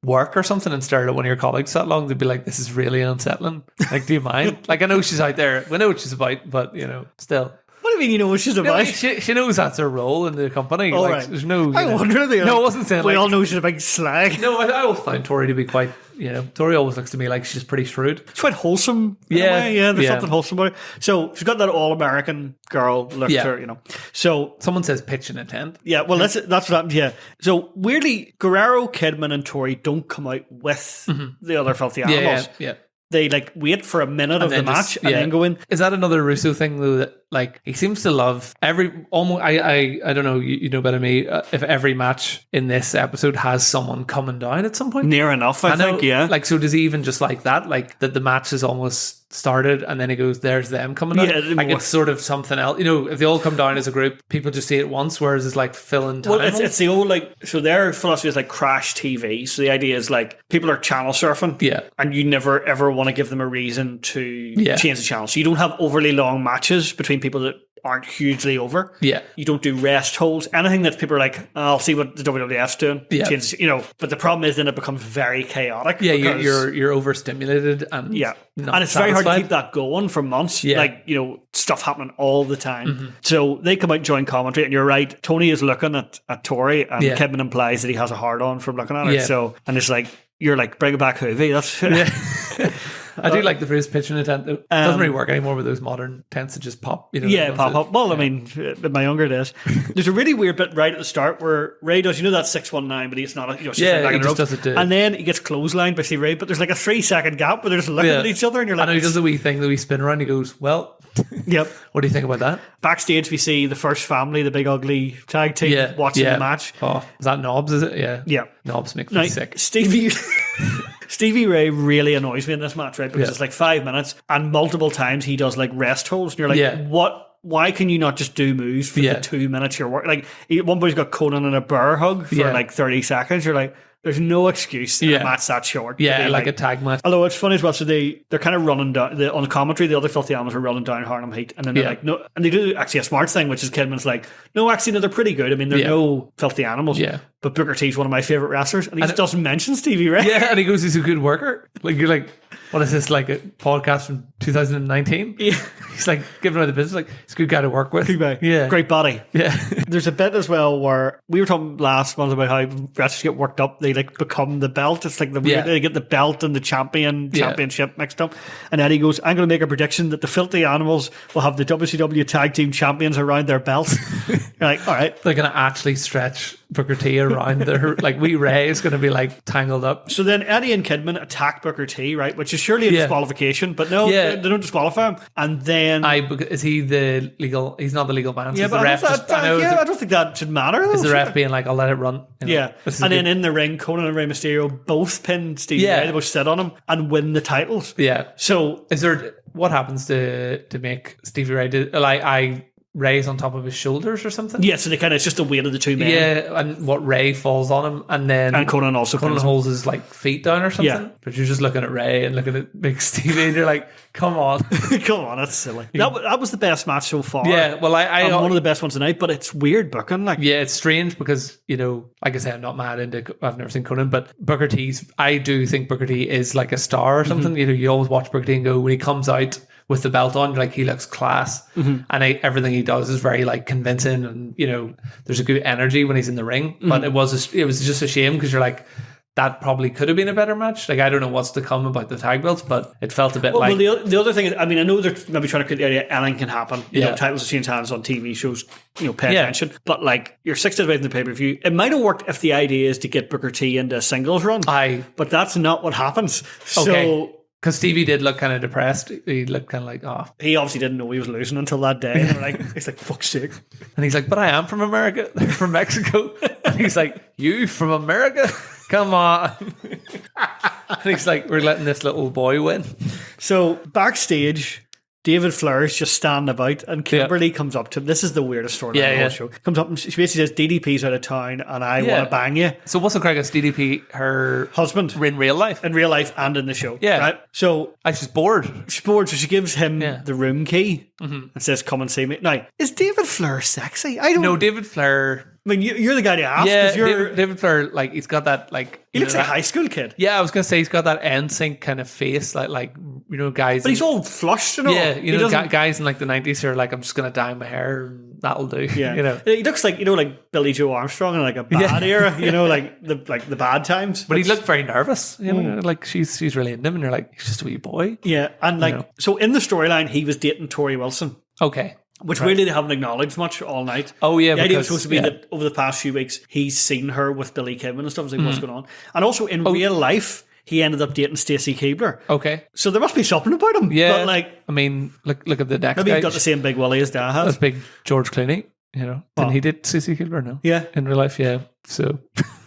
work or something and stared at one of your colleagues that long, they'd be like, this is really unsettling. Like, do you mind? Like, I know she's out there. We know what she's about, but, still. What do you mean you know what she's about? No, she knows that's her role in the company. Oh, like, right. There's no. I wonder. No, I wasn't saying. We all know she's a big slag. No, I always find Tori to be quite. Tori always looks to me like she's pretty shrewd. She's quite wholesome. Yeah. There's something wholesome about her. So she's got that all-American girl look to her. So someone says pitch and intent. Yeah, well, that's what happened. Yeah. So weirdly, Guerrero, Kidman, and Tori don't come out with the other filthy animals. Yeah. They like wait for a minute of the match and then go in. Is that another Russo thing though? That like he seems to love almost. I don't know. You know better than me. If every match in this episode has someone coming down at some point, near enough. I think. Yeah. Like, so does he even just like that? Like that the match is almost started and then he goes, "There's them coming down." Yeah, like it's sort of something else. If they all come down as a group, people just see it once. Whereas it's like filling time. Well, it's the old like. So their philosophy is like crash TV. So the idea is like people are channel surfing. Yeah. And you never ever want to give them a reason to change the channel. So you don't have overly long matches between people that aren't hugely over. Yeah. You don't do rest holds. Anything that people are like, I'll see what the WWF's doing. Yeah. Change, but the problem is then it becomes very chaotic. Yeah, you're overstimulated and and it's very hard to keep that going for months. Yeah. Like, stuff happening all the time. So they come out and join commentary, and you're right, Tony is looking at Tori, and Kidman implies that he has a hard on from looking at her. So, and it's like, you're like, bring it back, Hoovy. That's I do like the phrase pitch and intent. It doesn't really work anymore with those modern tents to just pop. Pop up. Well, I mean, in my younger days, there's a really weird bit right at the start where Ray does, that 619, but he's not. He just does it. And then he gets clotheslined by Steve Ray, but there's like a 3-second gap where they're just looking at each other, and you're like, I know he does the wee thing, the wee spin around. He goes, well. Yep. What do you think about that? Backstage, we see the First Family, the big ugly tag team, watching the match. Oh, is that Knobs? Is it? Yeah. Yeah. Knobs make me sick. Stevie Ray really annoys me in this match, right? Because it's like 5 minutes, and multiple times he does like rest holds, and you're like, what? Why can you not just do moves for the 2 minutes you're working? Like, at one point he's got Conan in a bear hug for like 30 seconds. You're like, there's no excuse in a match that short. Yeah, like a tag match. Although it's funny as well, so they're kind of running down, on the commentary, the other filthy animals are running down Harlem Heat, and then they're like, no, and they do actually a smart thing, which is Kidman's like, no, actually, no, they're pretty good. I mean, they're no filthy animals. Yeah. But Booker T's one of my favourite wrestlers, and he just doesn't mention Stevie Ray. Yeah, and he goes, he's a good worker. Like, you're like, what is this, like a podcast from 2019? Yeah. He's like giving out the business, like, he's a good guy to work with. Good guy. Yeah. Great body. Yeah. There's a bit as well where we were talking last month about how wrestlers get worked up, they like become the belt. It's like the weird, they get the belt and the championship mixed up. And Eddie goes, I'm going to make a prediction that the filthy animals will have the WCW tag team champions around their belts. You're like, all right. They're going to actually stretch Booker T around their, like, wee Ray is going to be like tangled up. So then Eddie and Kidman attack Booker T, right? Which is surely a disqualification, but no, they don't disqualify him. And then is he the legal? He's not the legal man. Yeah, the but ref I don't think that should matter. Is the ref being like, I'll let it run? Yeah, and then in the ring, Conan and Rey Mysterio both pin Stevie Ray. They both sit on him and win the titles. Yeah. So what happens to make Stevie Ray Ray's on top of his shoulders or something? Yeah, so they it's just the weight of the two men. Yeah, and what Ray falls on him, and then Conan holds his feet down or something. Yeah. But you're just looking at Ray and looking at big Stevie, and you're like, come on. Come on, that's silly. That was the best match so far. Yeah, well, I one of the best ones tonight, but it's weird booking. Yeah, it's strange because, like I say, I'm not mad into, I've never seen Conan, but Booker T's, I do think Booker T is like a star or something. Mm-hmm. You always watch Booker T and go, when he comes out with the belt on, he looks class. Mm-hmm. And everything he does is very convincing, and there's a good energy when he's in the ring. Mm-hmm. But it was just a shame because you're like, that probably could have been a better match. I don't know what's to come about the tag belts, but it felt a bit well, the other thing is, I know they're maybe trying to create the idea anything can happen. Titles change hands on TV shows, pay attention. But you're 6 days away from the pay-per-view. It might have worked if the idea is to get Booker T into a singles run. But that's not what happens. Okay. So, because Stevie did look kind of depressed. He looked kind of like, He obviously didn't know he was losing until that day. And he's like, fuck's sake. And he's like, but I am from America. They're from Mexico. And he's like, you from America? Come on. And he's like, we're letting this little boy win. So backstage, David Flair's just standing about, and Kimberly comes up to him. This is the weirdest story in the whole show. Comes up and she basically says, DDP's out of town and I want to bang you. So what's the crack? Is DDP her husband in real life? In real life and in the show. Yeah. Right? So she's bored. She's bored, so she gives him the room key and says, come and see me. Now, is David Flair sexy? I don't know. No, David Flair... you're the guy to ask. Yeah, David Flair, he's got that, he looks like a high school kid. Yeah, I was going to say, he's got that NSYNC kind of face, guys. But he's all flushed and all. Yeah, guys in the 90s who are like, I'm just going to dye my hair and that'll do. Yeah. He looks like, like Billy Joe Armstrong in a bad era, the bad times. But he looked very nervous, she's really into him and you're like, he's just a wee boy. Yeah, and so in the storyline, he was dating Tori Wilson. Okay. Which really they haven't acknowledged much all night. Oh, yeah. The idea was supposed to be that over the past few weeks, he's seen her with Billy Kidman and stuff. It's like, what's going on? And also in real life, he ended up dating Stacy Keibler. Okay. So there must be something about him. Yeah. But look at the next maybe guy. He's got the same big willy as Dad has. That's big George Clooney, Didn't he date Stacy Keibler? No. Yeah. In real life, yeah. So...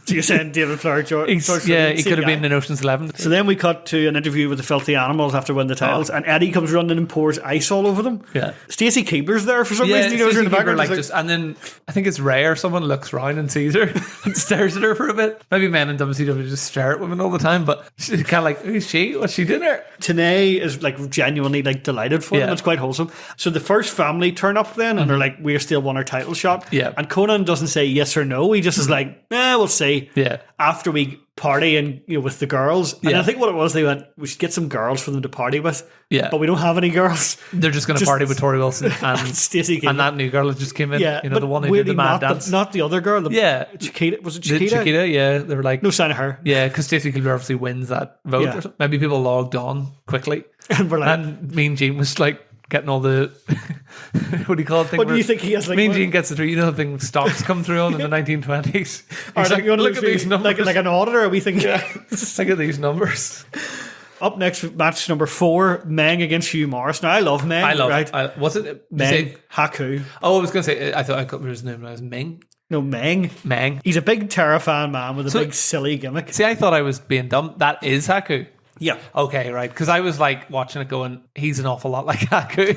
So you're saying David Flair, George he could have been in Ocean's 11. So then we cut to an interview with the Filthy Animals after winning the titles, and Eddie comes running and pours ice all over them. Yeah. Stacey Keibler's there for some reason. He knows her in the background. And then I think it's Ray or someone looks round and sees her and stares at her for a bit. Maybe men in WCW just stare at women all the time, but she's kind of who's she? What's she doing here? Tanay is genuinely delighted for them. It's quite wholesome. So the first family turn up then, and they're like, we're still won our title shot. Yeah. And Conan doesn't say yes or no. He just is like, we'll see. Yeah. After we party and with the girls, and I think what it was, they went, we should get some girls for them to party with. Yeah, but we don't have any girls. They're just going to party with Tori Wilson and Stacey Keibler. And that new girl that just came in. Yeah, the one who did the mad dance. Not the other girl. Chiquita. Was it Chiquita? Chiquita, yeah. They were like, no sign of her. Yeah, because Stacey Keibler obviously wins that vote. Yeah. Maybe people logged on quickly, and we're like, and Mean Gene was getting all the what do you call it? What do you think he has? Mean Gene gets it through. The thing stocks come through on in the 1920s. Or look at these numbers, like an auditor. Are we thinking? Yeah. Look at these numbers. Up next, match number 4, Meng against Hugh Morris. Now I love Meng. Was it Meng Haku? Oh, I was going to say. I thought I got his name was Meng. No, Meng. He's a big terrifying man with a big silly gimmick. See, I thought I was being dumb. That is Haku. Yeah. Okay, right. Because I was watching it going, he's an awful lot like Haku.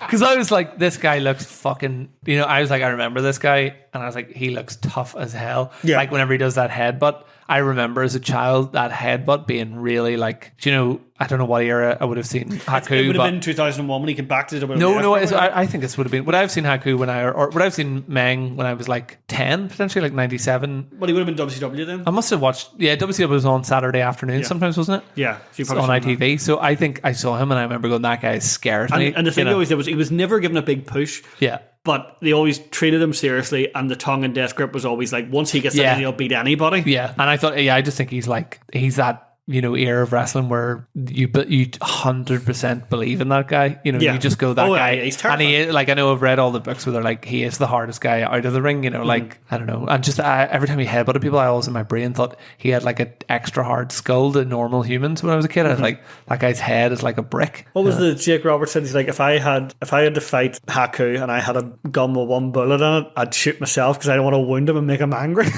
Because I was like, this guy looks fucking, I was like, I remember this guy. And I was like, he looks tough as hell. Yeah. Whenever he does that headbutt, I remember as a child that headbutt being really I don't know what era I would have seen Haku. It would have been 2001 when he came back to the WWE. No, I think this would have been. Would I have seen Haku or would I have seen Meng when I was 10, potentially 97? Well, he would have been WCW then. I must have watched. Yeah, WCW was on Saturday afternoon sometimes, wasn't it? Yeah, on ITV. So I think I saw him and I remember going, that guy scares me. And the thing he always did was he was never given a big push. Yeah. But they always treated him seriously, and the tongue and death grip was always once he gets in, he'll beat anybody. Yeah, and I thought, I just think he's that era of wrestling where you 100% believe in that guy. You just go, that guy. He's and terrifying. I know I've read all the books where they're like, he is the hardest guy out of the ring. Like, I don't know. And just every time he headbutted people, I always in my brain thought he had like an extra hard skull to normal humans when I was a kid. I was like, that guy's head is like a brick. What was the Jake Robertson? He's like, if I had to fight Haku and I had a gun with one bullet in it, I'd shoot myself because I don't want to wound him and make him angry.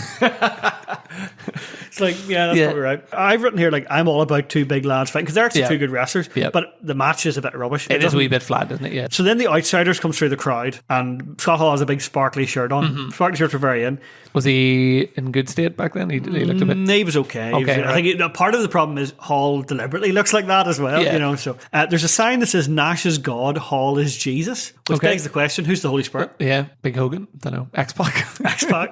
It's like, yeah, that's probably right. I've written here, like, I'm all about two big lads fighting because they're actually two good wrestlers, but the match is a bit rubbish. It is a wee bit flat, isn't it? Yeah. So then the outsiders come through the crowd and Scott Hall has a big sparkly shirt on. Sparkly shirts were very in. Was he in good state back then? He looked a bit... He was okay. I think part of the problem is Hall deliberately looks like that as well. So there's a sign that says Nash is God, Hall is Jesus, which begs the question, who's the Holy Spirit? Yeah, Big Hogan. Don't know. X-Pac.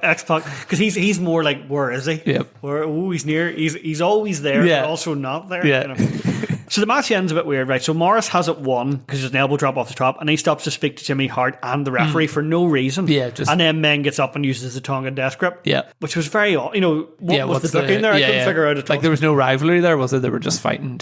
X-Pac. Because he's more like, where is he? Yep. He's near. He's always there, but also not there. Yeah. So the match ends a bit weird, right? So Morris has it won because there's an elbow drop off the top, and he stops to speak to Jimmy Hart and the referee for no reason. Yeah, and then Meng gets up and uses the Tongan death grip. Yeah. Which was very odd. What was the booking there? I couldn't figure out at all. Like, there was no rivalry there, was it? They were just fighting.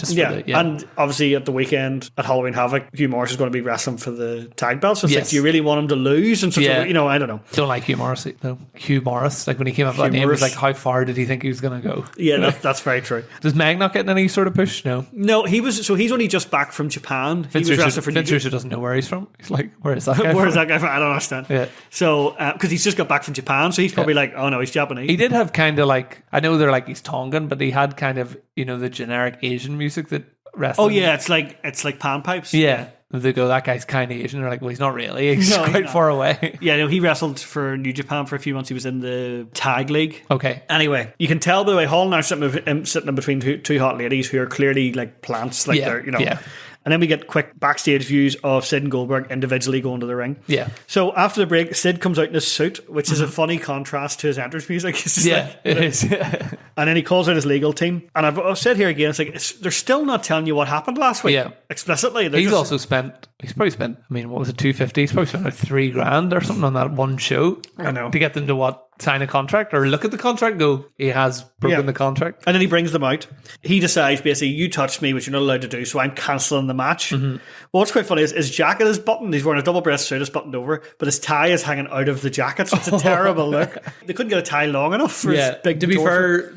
And obviously at the weekend at Halloween Havoc, Hugh Morris is going to be wrestling for the tag belt. So it's like, do you really want him to lose? And I don't know. Don't like Hugh Morris, though. Hugh Morris, like when he came up with that name, it was like, how far did he think he was going to go? Yeah, that's very true. Does Meg not get any sort of push? No, he's only just back from Japan. Vince Russo doesn't know where he's from. He's like, where is that guy Where's that guy from? I don't understand. Yeah. So, because he's just got back from Japan, so he's probably like, oh no, he's Japanese. He did have kind of like, I know they're like, he's Tongan, but he had kind of, the generic Asian music that wrestling. Oh yeah, it's like panpipes. Yeah. They go, that guy's kind of Asian. They're like, well, he's not really. He's quite far away. Yeah, he wrestled for New Japan for a few months. He was in the tag league. Okay. Anyway, you can tell by the way Hall and I are sitting in between two hot ladies who are clearly like plants. Like they're, Yeah. And then we get quick backstage views of Sid and Goldberg individually going to the ring. Yeah. So after the break, Sid comes out in his suit, which is a funny contrast to his entrance music. It's just it is. And then he calls out his legal team. And I've said here again, it's like they're still not telling you what happened last week. Explicitly. He's probably spent, what was it, $250? He's probably spent like $3,000 or something on that one show. I know. To get them to sign a contract or look at the contract, go, he has broken the contract. And then he brings them out. He decides basically, you touched me, which you're not allowed to do, so I'm cancelling the match. Well, what's quite funny is his jacket is buttoned. He's wearing a double breast suit, it's buttoned over, but his tie is hanging out of the jacket, so it's a terrible look. They couldn't get a tie long enough for his big to be torso. fair,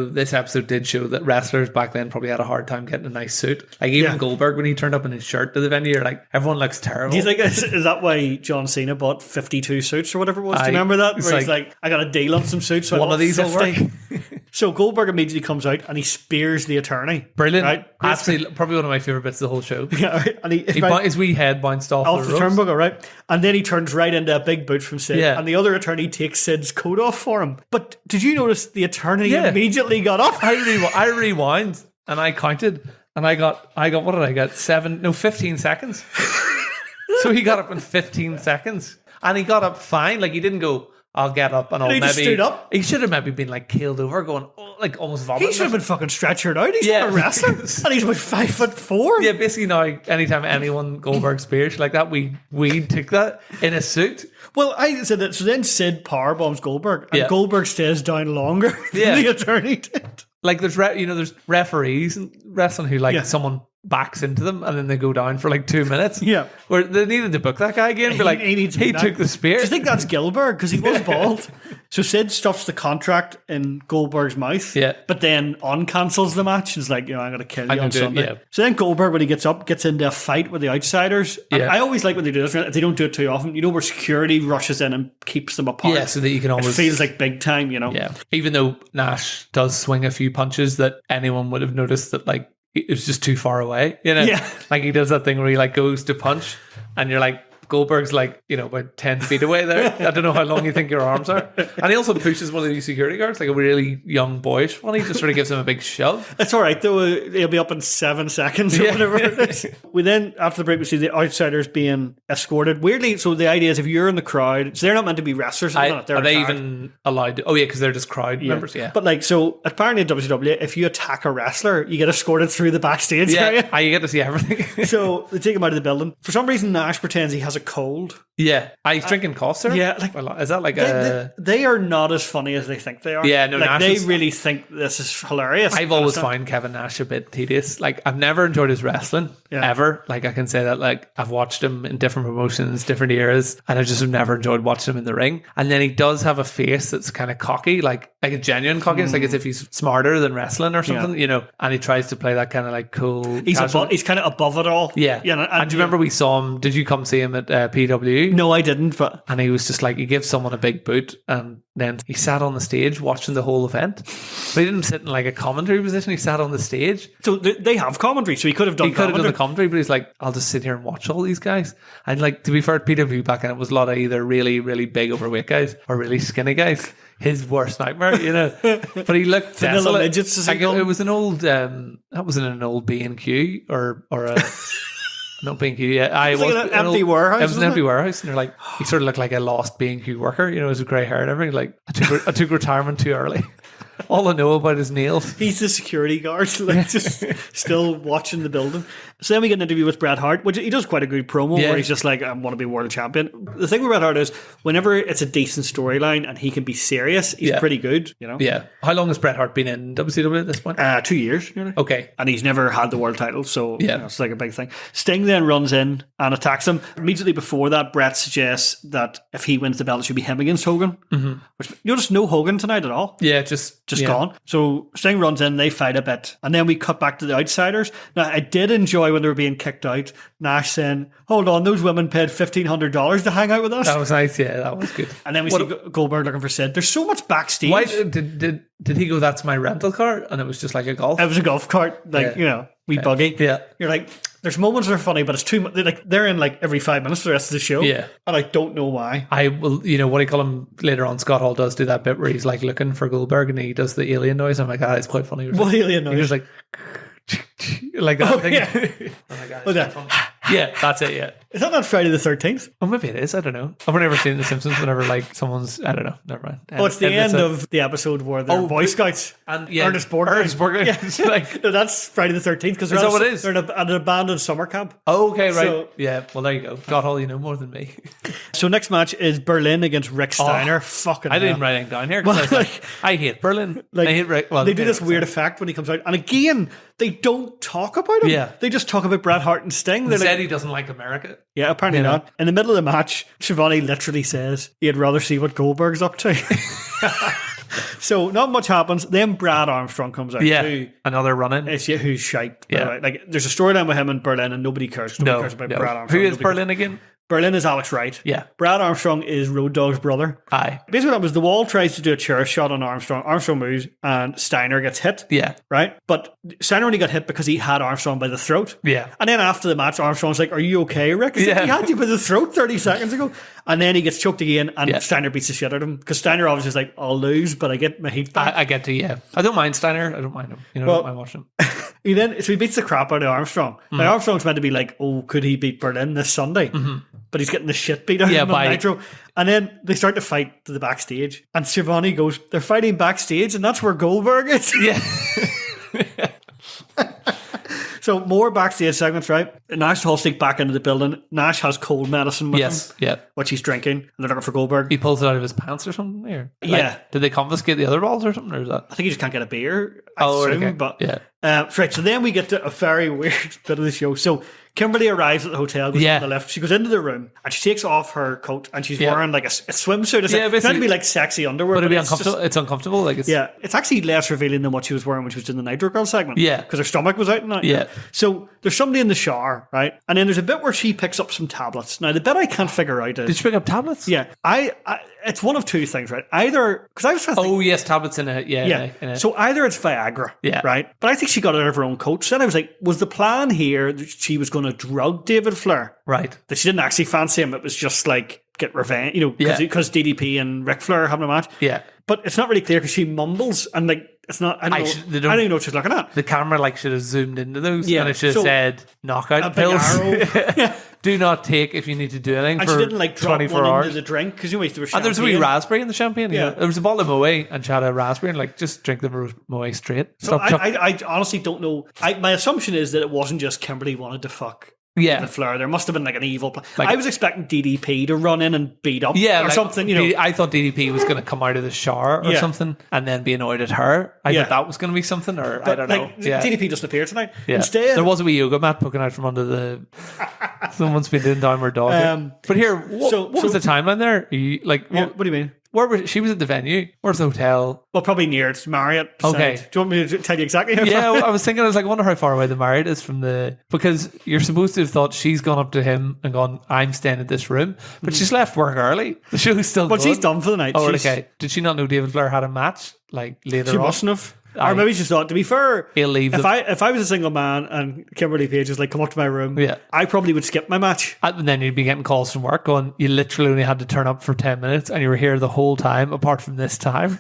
this episode did show that wrestlers back then probably had a hard time getting a nice suit. Like even Goldberg, when he turned up in his shirt to the venue, you're like, everyone looks terrible. Do you think is that why John Cena bought 52 suits or whatever it was? Do you remember that? Where he's like, I got a deal on some suits, so one of these will work. So Goldberg immediately comes out and he spears the attorney. Brilliant. Right? Absolutely, probably one of my favourite bits of the whole show. Yeah, right? And his wee head bounced off the turnbuckle, right? And then he turns right into a big boot from Sid. Yeah. And the other attorney takes Sid's coat off for him. But did you notice the attorney immediately got up? I rewound and I counted and I got what did I get? 15 seconds. So he got up in 15 seconds. And he got up fine. Like, he didn't go, I'll get up and I'll just stood up. He should have maybe been like keeled over, going like almost vomiting. He should have been fucking stretchered out. He's not a wrestler, and he's about 5'4". Yeah, basically now, anytime anyone Goldberg spears like that, we take that in a suit. Well, I said that. So then Sid powerbombs Goldberg, and Goldberg stays down longer than the attorney did. Like there's referees and wrestling who someone backs into them and then they go down for like 2 minutes. Yeah. Where they needed to book that guy again. But he took the spear. Do you think that's Gilbert? Because he was bald. So Sid stuffs the contract in Goldberg's mouth. Yeah. But then uncancels the match. He's like, I'm going to kill you on Sunday. Yeah. So then Goldberg, when he gets up, gets into a fight with the outsiders. And I always like when they do this. If they don't do it too often, where security rushes in and keeps them apart. Yeah, so that you can almost... It feels like big time, Yeah. Even though Nash does swing a few punches that anyone would have noticed that like it was just too far away, Yeah. Like he does that thing where he like goes to punch and you're like, Goldberg's like, about 10 feet away there. I don't know how long you think your arms are. And he also pushes one of these security guards, like a really young boyish one. He just sort of gives him a big shove. It's all right, though. He'll be up in 7 seconds or whatever it is. We then, after the break, we see the outsiders being escorted. Weirdly, so the idea is if you're in the crowd, so they're not meant to be wrestlers. Are they even allowed to? Oh, yeah, because they're just crowd members, But like, so apparently in WCW, if you attack a wrestler, you get escorted through the backstage area. You get to see everything. So they take him out of the building. For some reason, Nash pretends he has a it cold. Yeah. He's drinking cough syrup? Yeah. Like, is that like they are not as funny as they think they are. Yeah, no, like Nash they is, really think this is hilarious. I've always found Kevin Nash a bit tedious. Like, I've never enjoyed his wrestling, ever. Like, I can say that, like, I've watched him in different promotions, different eras, and I just have never enjoyed watching him in the ring. And then he does have a face that's kind of cocky, like a genuine cocky. It's like as if he's smarter than wrestling or something, you know, and he tries to play that kind of like cool. He's kind of above it all. Yeah. You know, and do you remember we saw him? Did you come see him at PW? No, I didn't. But and he was just like, he gives someone a big boot, and then he sat on the stage watching the whole event. But he didn't sit in like a commentary position. He sat on the stage. So they have commentary, so he could have done. He could have done the commentary, but he's like, I'll just sit here and watch all these guys. And like, to be fair, at PW back then, it was a lot of either really, really big overweight guys or really skinny guys. His worst nightmare, you know. But he looked desolate. Midgets, like, it was an old that was in an old B&Q or a not B&Q. Yeah, it was like an empty warehouse. It was an empty warehouse, and they're like, he sort of looked like a lost B&Q worker, you know, with grey hair and everything. Like, I took retirement too early. All I know about is nails. He's the security guard, like just still watching the building. So then we get an interview with Bret Hart, which he does quite a good promo where he's just like, I want to be world champion. The thing with Bret Hart is whenever it's a decent storyline and he can be serious, he's pretty good, you know? Yeah. How long has Bret Hart been in WCW at this point? 2 years, nearly. Okay. And he's never had the world title, so you know, it's like a big thing. Sting then runs in and attacks him. Immediately before that, Bret suggests that if he wins the belt, it should be him against Hogan. Mm-hmm. Which, you notice no Hogan tonight at all. Yeah, just gone. So Sting runs in, they fight a bit, and then we cut back to the outsiders. Now, I did enjoy when they were being kicked out, Nash saying, hold on, those women paid $1,500 to hang out with us. That was nice, yeah, that was good. And then we see Goldberg looking for Sid. There's so much backstage. Why did he go, that's my rental car? And it was just like a golf? It was a golf cart, like, you know, wee buggy. Yeah. You're like, there's moments that are funny, but it's too much. Like, they're in like every 5 minutes for the rest of the show. Yeah. And I don't know why. I will, you know, what do you call him later on? Scott Hall does do that bit where he's like looking for Goldberg and he does the alien noise. I'm like, it's quite funny. What alien noise? He was like, like that thing. Yeah. Oh my God. Yeah, that's it, yeah. Is that not Friday the 13th? Oh, maybe it is. I don't know. I've never seen The Simpsons whenever like someone's, I don't know. Never mind. Oh, it's the end of the episode where they're Boy Scouts. And Ernest Borgnine. Yeah. Like, no, that's Friday the 13th because that what it is? They're at an abandoned summer camp. Oh, okay, right. So, yeah, well, there you go. God, all you know more than me. So next match is Berlin against Rick Steiner. Fucking I didn't write anything down here because I hate Berlin. Like, I hate Rick. Well, they do this weird effect when he comes out. And again, they don't talk about him. Yeah. They just talk about Bret Hart and Sting. He said he doesn't like America. Yeah, apparently not. In the middle of the match, Shivani literally says he'd rather see what Goldberg's up to. So not much happens. Then Brad Armstrong comes out. Yeah, another run-in. It's who's shite. Yeah. Like there's a storyline with him in Berlin and nobody cares. Nobody cares about Brad Armstrong. Who is Berlin again? Berlin is Alex Wright. Yeah. Brad Armstrong is Road Dogg's brother. Aye. Basically, that was the Wall tries to do a chair shot on Armstrong. Armstrong moves and Steiner gets hit. Yeah. Right? But Steiner only got hit because he had Armstrong by the throat. Yeah. And then after the match, Armstrong's like, are you okay, Rick? He had you by the throat 30 seconds ago. And then he gets choked again and Steiner beats the shit out of him. Because Steiner obviously is like, I'll lose, but I get my heat back. I get to, yeah. I don't mind Steiner. I don't mind him. You know, I don't mind watching him. So he beats the crap out of Armstrong. Now, Armstrong's meant to be like, oh, could he beat Berlin this Sunday? Mm-hmm. But he's getting the shit beat out of him on Nitro. And then they start to fight to the backstage. And Shivani goes, they're fighting backstage, and that's where Goldberg is. Yeah. So more backstage segments, right? Nash Hall sneak back into the building. Nash has cold medicine with him, which he's drinking, and they're looking for Goldberg. He pulls it out of his pants or something there. Like, did they confiscate the other balls or something? Or is that? I think he just can't get a beer. I assume, okay. But yeah. Right, so then we get to a very weird bit of the show. So Kimberly arrives at the hotel, goes on the lift. She goes into the room and she takes off her coat and she's wearing like a swimsuit. It's meant to be like sexy underwear. But it'd be uncomfortable. It's uncomfortable. Like it's actually less revealing than what she was wearing when she was in the Nitro Girl segment. Yeah, because her stomach was out and that. Yeah. So there's somebody in the shower, right? And then there's a bit where she picks up some tablets. Now the bit I can't figure out is, did she pick up tablets? Yeah, it's one of two things, right? Either because I was trying to think, yes, tablets in it. Yeah. So either it's Viagra, right? But I think she got it out of her own coach. Then I was like, was the plan here that she was going to drug David Flair? Right. That she didn't actually fancy him. It was just like get revenge, you know, because DDP and Ric Flair are having a match. Yeah. But it's not really clear because she mumbles and like it's not. I don't know. I don't even know what she's looking at. The camera should have zoomed into those. Yeah. And it should have said knockout pills. Do not take if you need to do anything and for she didn't like drop 24 one hours. into the drink because you know there was and there's a wee raspberry in the champagne. Yeah. There was a bottle of Moët and she had a raspberry and like just drink the Moët straight. So I honestly don't know. My assumption is that it wasn't just Kimberly wanted to fuck David Flair. There must have been like an evil plan. I was expecting DDP to run in and beat up or something. I thought DDP was going to come out of the shower or something and then be annoyed at her. I thought that was going to be something, or I don't know. DDP doesn't appear tonight. Instead, there was a wee yoga mat poking out from under the. Someone's been doing downward dog. But here, what was the timeline there? What do you mean? Where was she? Was at the venue. Where's the hotel? Well, probably near it's Marriott. Okay. Do you want me to tell you exactly how far? I was thinking, I wonder how far away the Marriott is from the... Because you're supposed to have thought she's gone up to him and gone, I'm staying at this room. But she's left work early. The show's still going. Well, she's done for the night. Oh, okay. Did she not know David Flair had a match? Later on? She mustn't have. Or maybe she thought, to be fair, he'll leave if I was a single man and Kimberly Page was like, come up to my room, I probably would skip my match. And then you'd be getting calls from work going, you literally only had to turn up for 10 minutes and you were here the whole time apart from this time.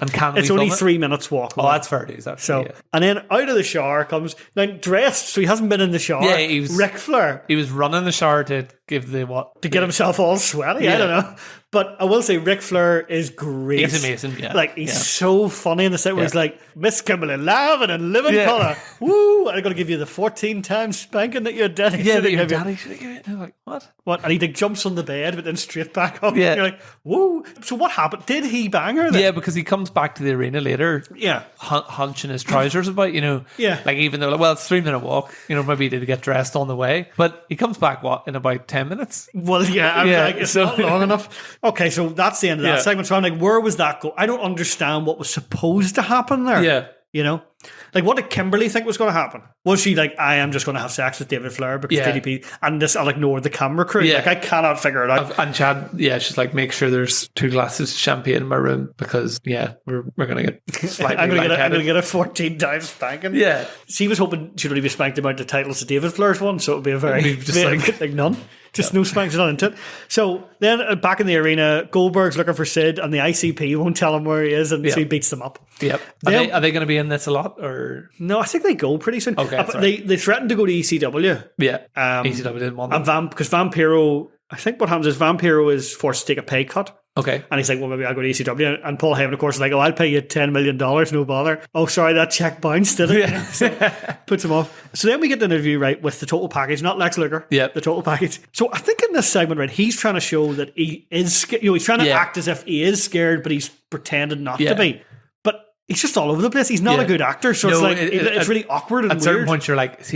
And it's only 3 minutes walk. Oh, that's fair dues. And then out of the shower comes, now dressed, so he hasn't been in the shower. Yeah, he was Ric Flair. He was running the shower to give the what? To get himself all sweaty. I don't know. But I will say Ric Flair is great. He's amazing, He's so funny in the set where he's like, Miss Kimberly, laughing and living colour. Woo! I'm going to give you the 14 times spanking that your daddy should have given you. Daddy should have given you. I'm like, what? And he jumps on the bed, but then straight back up. Yeah. You're like, woo! So what happened? Did he bang her then? Yeah, because he comes back to the arena later. Yeah. Hunching his trousers about, Yeah. Like even though, it's a 3-minute walk, maybe he did get dressed on the way. But he comes back, in about 10 minutes? Well, it's not long enough. Okay, so that's the end of that segment. So I'm like, where was that go? I don't understand what was supposed to happen there. Yeah. Like, what did Kimberly think was going to happen? Was she like, I am just going to have sex with David Flair because DDP, and I'll ignore the camera crew? Yeah. Like, I cannot figure it out. And Chad, she's like, make sure there's 2 glasses of champagne in my room because, we're going to get slightly I'm going to get a 14 times spanking. Yeah. She was hoping she'd only be spanked about the titles of David Flair's one, so it would be a very, just like none. Just no spanks, not into it. So then back in the arena, Goldberg's looking for Sid and the ICP won't tell him where he is, and so he beats them up. Yep. Are they going to be in this a lot? Or no, I think they go pretty soon. Okay, they threatened to go to ECW. Yeah. ECW didn't want them. And because Vampiro, I think what happens is Vampiro is forced to take a pay cut. Okay. And he's like, well, maybe I'll go to ECW. And Paul Heyman, of course, is like, I'll pay you $10 million, no bother. Oh, sorry, that check bounced, did it? Yeah. So, puts him off. So then we get the interview, right, with the total package, not Lex Luger. Yeah. The total package. So I think in this segment, right, he's trying to show that he is, he's trying to act as if he is scared, but he's pretended not to be. But he's just all over the place. He's not a good actor, so it's like it's really awkward and weird. At certain points, you're like, is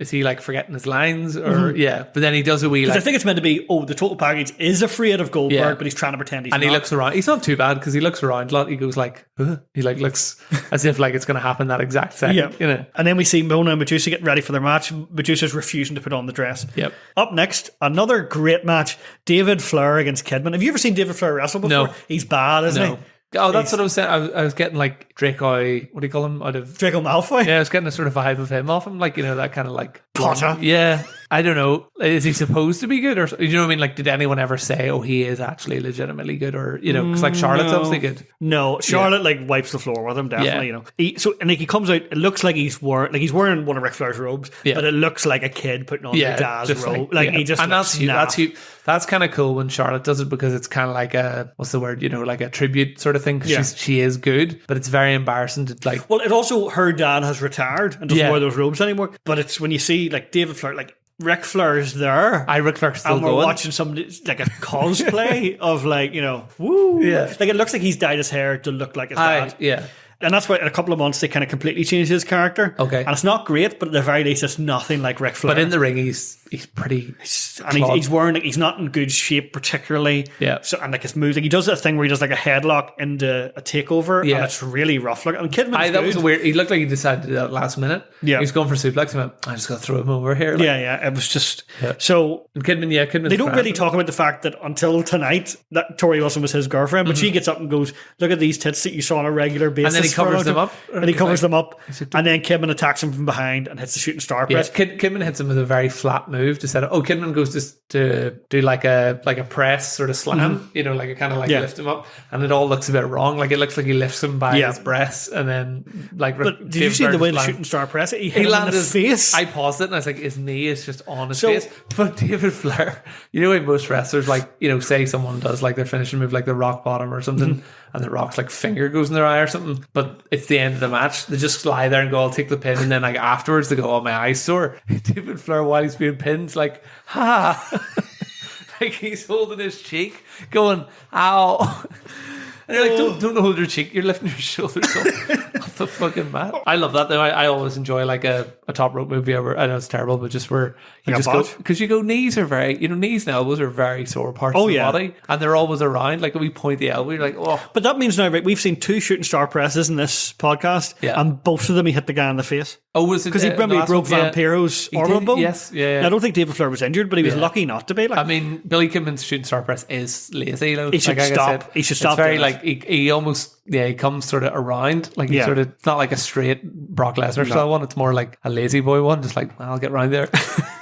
he like forgetting his lines, or but then he does a wee. Like, I think it's meant to be, the total package is afraid of Goldberg, but he's trying to pretend he's not. And he looks around. He's not too bad because he looks around a lot. He goes like, he like looks as if like it's going to happen that exact second. Yeah. And then we see Mona and Medusa getting ready for their match. Medusa's refusing to put on the dress. Yep. Up next, another great match: David Flair against Kidman. Have you ever seen David Flair wrestle before? No. He's bad, isn't he? Oh, that's what I was saying. I was getting like Draco, what do you call him? Out of Draco Malfoy? Yeah, I was getting a sort of vibe of him off him. Like, that kind of like Potter. Yeah. I don't know. Is he supposed to be good? Or, you know what I mean? Like, did anyone ever say, he is actually legitimately good? Or, because like Charlotte's obviously good. No, Charlotte like wipes the floor with him, definitely, he comes out, it looks like he's wearing one of Ric Flair's robes, but it looks like a kid putting on the dad's robe. He just and that's kind of cool when Charlotte does it because it's kind of like a, what's the word, like a tribute sort of thing because she is good, but it's very embarrassing to like. Well, it also, her dad has retired and doesn't wear those robes anymore, but it's when you see like David Flair, like Ric Flair's there. Ric Flair's still and we're going. watching somebody like a cosplay of like, woo. Yeah. Like it looks like he's dyed his hair to look like his dad. Yeah. And that's why in a couple of months they kind of completely changed his character. Okay. And it's not great, but at the very least it's nothing like Ric Flair. But in the ring he's pretty and he's wearing he's not in good shape particularly. Yeah. So and like his moves, like he does a thing where he does like a headlock into a takeover, and it's really rough. Look, and Kidman's that was weird. He looked like he decided to do that last minute. Yeah. He was going for suplex. I just got to throw him over here. Like, it was just so. And Kidman. They don't really talk about the fact that until tonight that Tori Wilson was his girlfriend, but she gets up and goes, "Look at these tits that you saw on a regular basis." And then he covers them up. And he covers them up, and then Kidman attacks him from behind and hits the shooting star press. Kidman hits him with a very flat move to set up. Kidman goes to do like a press sort of slam, like a kind of like lift him up, and it all looks a bit wrong. Like it looks like he lifts him by his breasts, and then like. But did you see the way the shooting star press? He hit him in the face. I paused it and I was like, his knee is just on his face. But David Flair, when most wrestlers like say someone does like their finishing move like the rock bottom or something, and the Rock's like finger goes in their eye or something, but it's the end of the match. They just lie there and go, I'll take the pin, and then like afterwards they go, oh, my eye's sore. David Flair, while he's being pinned, like, ha. Like he's holding his cheek going, ow. And you're like, don't hold your cheek, you're lifting your shoulders off the fucking mat. I love that though. I always enjoy like a top rope movie. I know it's terrible, but just where you just go, because you go, knees are very, knees and elbows are very sore parts of the body, and they're always around. Like we point the elbow, you're like, oh. But that means now, right, we've seen 2 shooting star presses in this podcast, and both of them he hit the guy in the face. Oh, was it? Because he broke Vampiro's orbital bone. Yes, yeah. I don't think David Flair was injured, but he was lucky not to be. Like, I mean, Billy Kidman's shooting star press is lazy. He should stop. He should stop. It's very like he almost he comes sort of around, like he sort of, it's not like a straight Brock Lesnar style one. It's more like a lazy boy one, just like, I'll get round there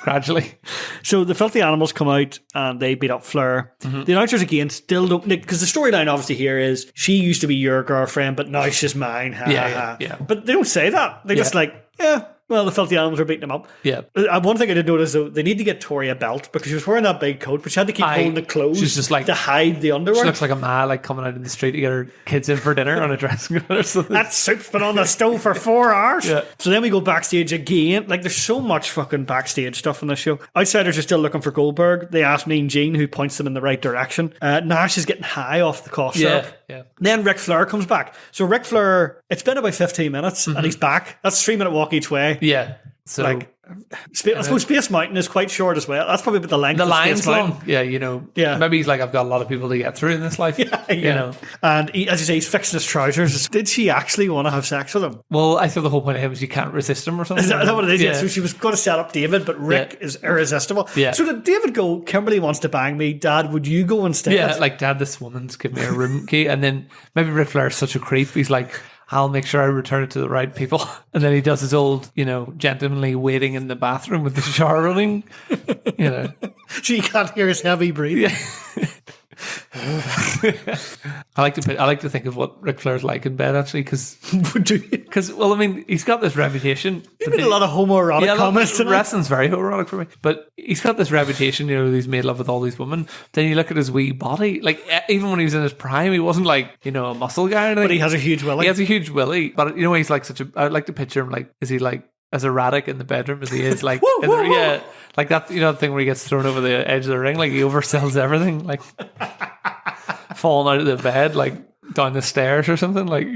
gradually. So the Filthy Animals come out and they beat up Flair. The announcers again still don't, because the storyline obviously here is she used to be your girlfriend, but now she's mine. Yeah. But they don't say that. They just like, well, the Filthy Animals are beating them up. Yeah. One thing I did notice, though, they need to get Tori a belt because she was wearing that big coat, but she had to keep holding it closed. She's just like to hide the underwear. She looks like a ma like coming out in the street to get her kids in for dinner on a dressing gown or something. That soup's been on the stove for 4 hours. Yeah. So then we go backstage again. Like, there's so much fucking backstage stuff on this show. Outsiders are still looking for Goldberg. They ask Mean Gene, who points them in the right direction. Nash is getting high off the cough syrup. Yeah. Then Ric Flair comes back. So Ric Flair, it's been about 15 minutes and he's back. That's 3-minute walk each way. Yeah. So, like, I suppose Space Mountain is quite short as well. That's probably about the length. The of line's Space Mountain. long. Yeah, maybe he's like, I've got a lot of people to get through in this life. And he, as you say, he's fixing his trousers. Did she actually want to have sex with him? Well, I thought the whole point of him is you can't resist him or something. Is that what it is? Yeah. So she was going to set up David, but Rick is irresistible. Yeah. So did David go, Kimberly wants to bang me, Dad, would you go instead? Yeah, like, Dad, this woman's giving me a room key. And then maybe Ric Flair is such a creep. He's like, I'll make sure I return it to the right people. And then he does his old, gentlemanly waiting in the bathroom with the shower running, So you can't hear his heavy breathing. Yeah. I like to think of what Ric Flair's like in bed, actually, because well, I mean, he's got this reputation. You made a lot of homoerotic comments tonight. Wrestling's very homoerotic for me, but he's got this reputation. He's made love with all these women. Then you look at his wee body. Like, even when he was in his prime, he wasn't like a muscle guy or anything. But he has a huge willy. He has a huge willy. But he's like I'd like to picture him like, is he like as erratic in the bedroom as he is like like that the thing where he gets thrown over the edge of the ring, like he oversells everything, like falling out of the bed, like down the stairs or something, like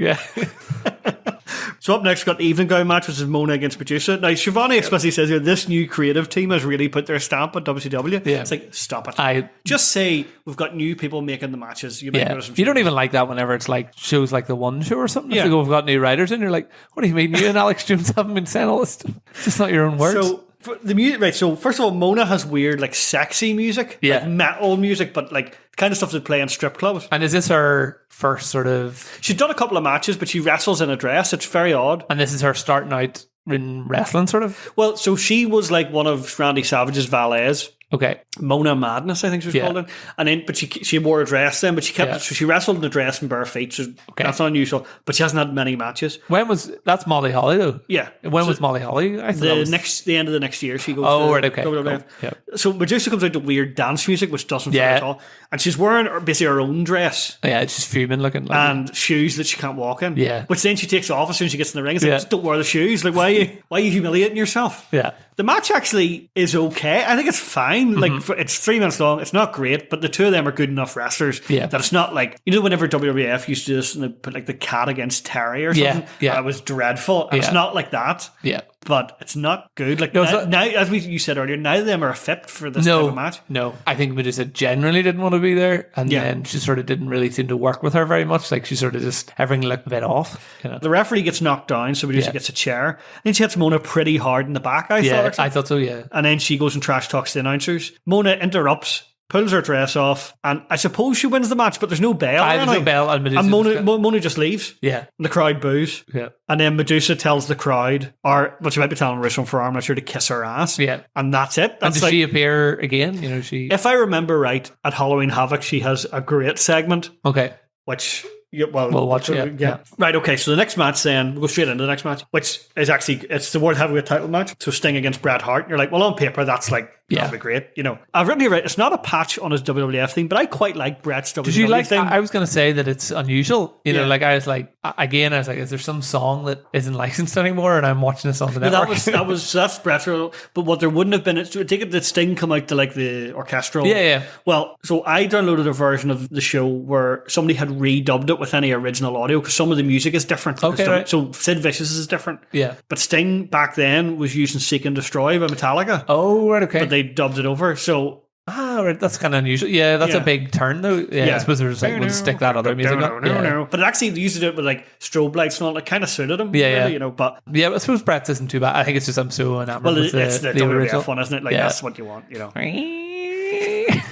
So up next, got the evening gown match, which is Mona against Medusa. Now, Shivani explicitly says here, this new creative team has really put their stamp on WCW. Yeah. It's like, stop it. Just say, we've got new people making the matches. You don't even like that whenever it's like shows like the One Show or something. If they go, we've got new writers in, you're like, what do you mean? You and Alex Jones haven't been saying all this stuff. It's just not your own words. So, the music, right? So, first of all, Mona has weird, like, sexy music, like metal music, but like kind of stuff that play in strip clubs. And is this her first sort of? She's done a couple of matches, but she wrestles in a dress. It's very odd. And this is her starting out in wrestling, sort of. Well, so she was like one of Randy Savage's valets. Okay. Mona Madness, I think she was called it. And then, but she wore a dress then, but she kept, so she wrestled in a dress and bare feet. So that's not unusual, but she hasn't had many matches. That's Molly Holly though? Yeah. When was Molly Holly? I thought the end of the next year she goes WWF. Cool. So Medusa comes out to weird dance music, which doesn't fit at all. And she's wearing basically her own dress. Yeah, it's just fuming looking. And shoes that she can't walk in. Yeah. Which then she takes off as soon as she gets in the ring. It's like, just don't wear the shoes. Like, why are you humiliating yourself? Yeah. The match actually is okay. I think it's fine. Like, it's 3 minutes long. It's not great, but the two of them are good enough wrestlers that it's not like, whenever WWF used to do this and they put like the cat against Terry or something, it was dreadful. And it's not like that. Yeah. But it's not good. Like, now, as you said earlier, neither of them are fit for this type of match. No, I think Medusa generally didn't want to be there, and then she sort of didn't really seem to work with her very much. Like, she sort of just, everything looked a bit off. The referee gets knocked down, so Medusa gets a chair. And then she hits Mona pretty hard in the back, I thought. I thought so, yeah. And then she goes and trash talks the announcers. Mona interrupts, pulls her dress off, and I suppose she wins the match, but there's no bell. There's no bell, and Mona just leaves. Yeah. And the crowd boos. Yeah. And then Medusa tells the crowd, or what she might be telling Russo and Ferrara, I'm not sure, to kiss her ass. Yeah. And that's it. And does she appear again? If I remember right, at Halloween Havoc, she has a great segment. Okay. Which, Yeah, well, we'll watch it. Yeah. Right, okay, so the next match then, we'll go straight into the next match, which is actually, it's the World Heavyweight title match. So Sting against Bret Hart. You're like, well, on paper, that's like, that'll be great. You know, I've written here, right, it's not a patch on his WWF thing, but I quite like Bret's WWF Did you like, thing. I was going to say that it's unusual. You know, like I was like, is there some song that isn't licensed anymore? And I'm watching this on the network. That's Bret's rule. But what there wouldn't have been, it's take it that Sting come out to like the orchestral. Yeah. Well, so I downloaded a version of the show where somebody had redubbed it with any original audio because some of the music is different. Okay, right. So Sid Vicious is different. Yeah. But Sting back then was using Seek and Destroy by Metallica. Oh, right, okay. But they dubbed it over. So right, that's kind of unusual. Yeah, that's a big turn though. Yeah, I suppose they're just like, we'll stick that other music on. But actually, they used to do it with like strobe lights and all. It kind of suited him. Really, you know. But I suppose Bret's isn't too bad. I think it's just I'm so enamored with it's the original WWF one, isn't it? Like that's what you want, you know.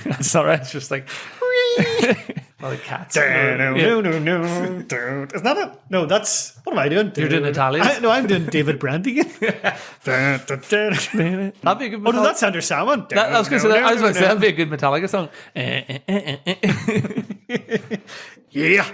That's all right. It's just like all the cats. No. Is that it? No, that's what am I doing? You're doing Italian. I'm doing David Brandy. That'd be a good. Oh no, that's Andrew Salmon. I was going to say that'd be a good Metallica song. Yeah,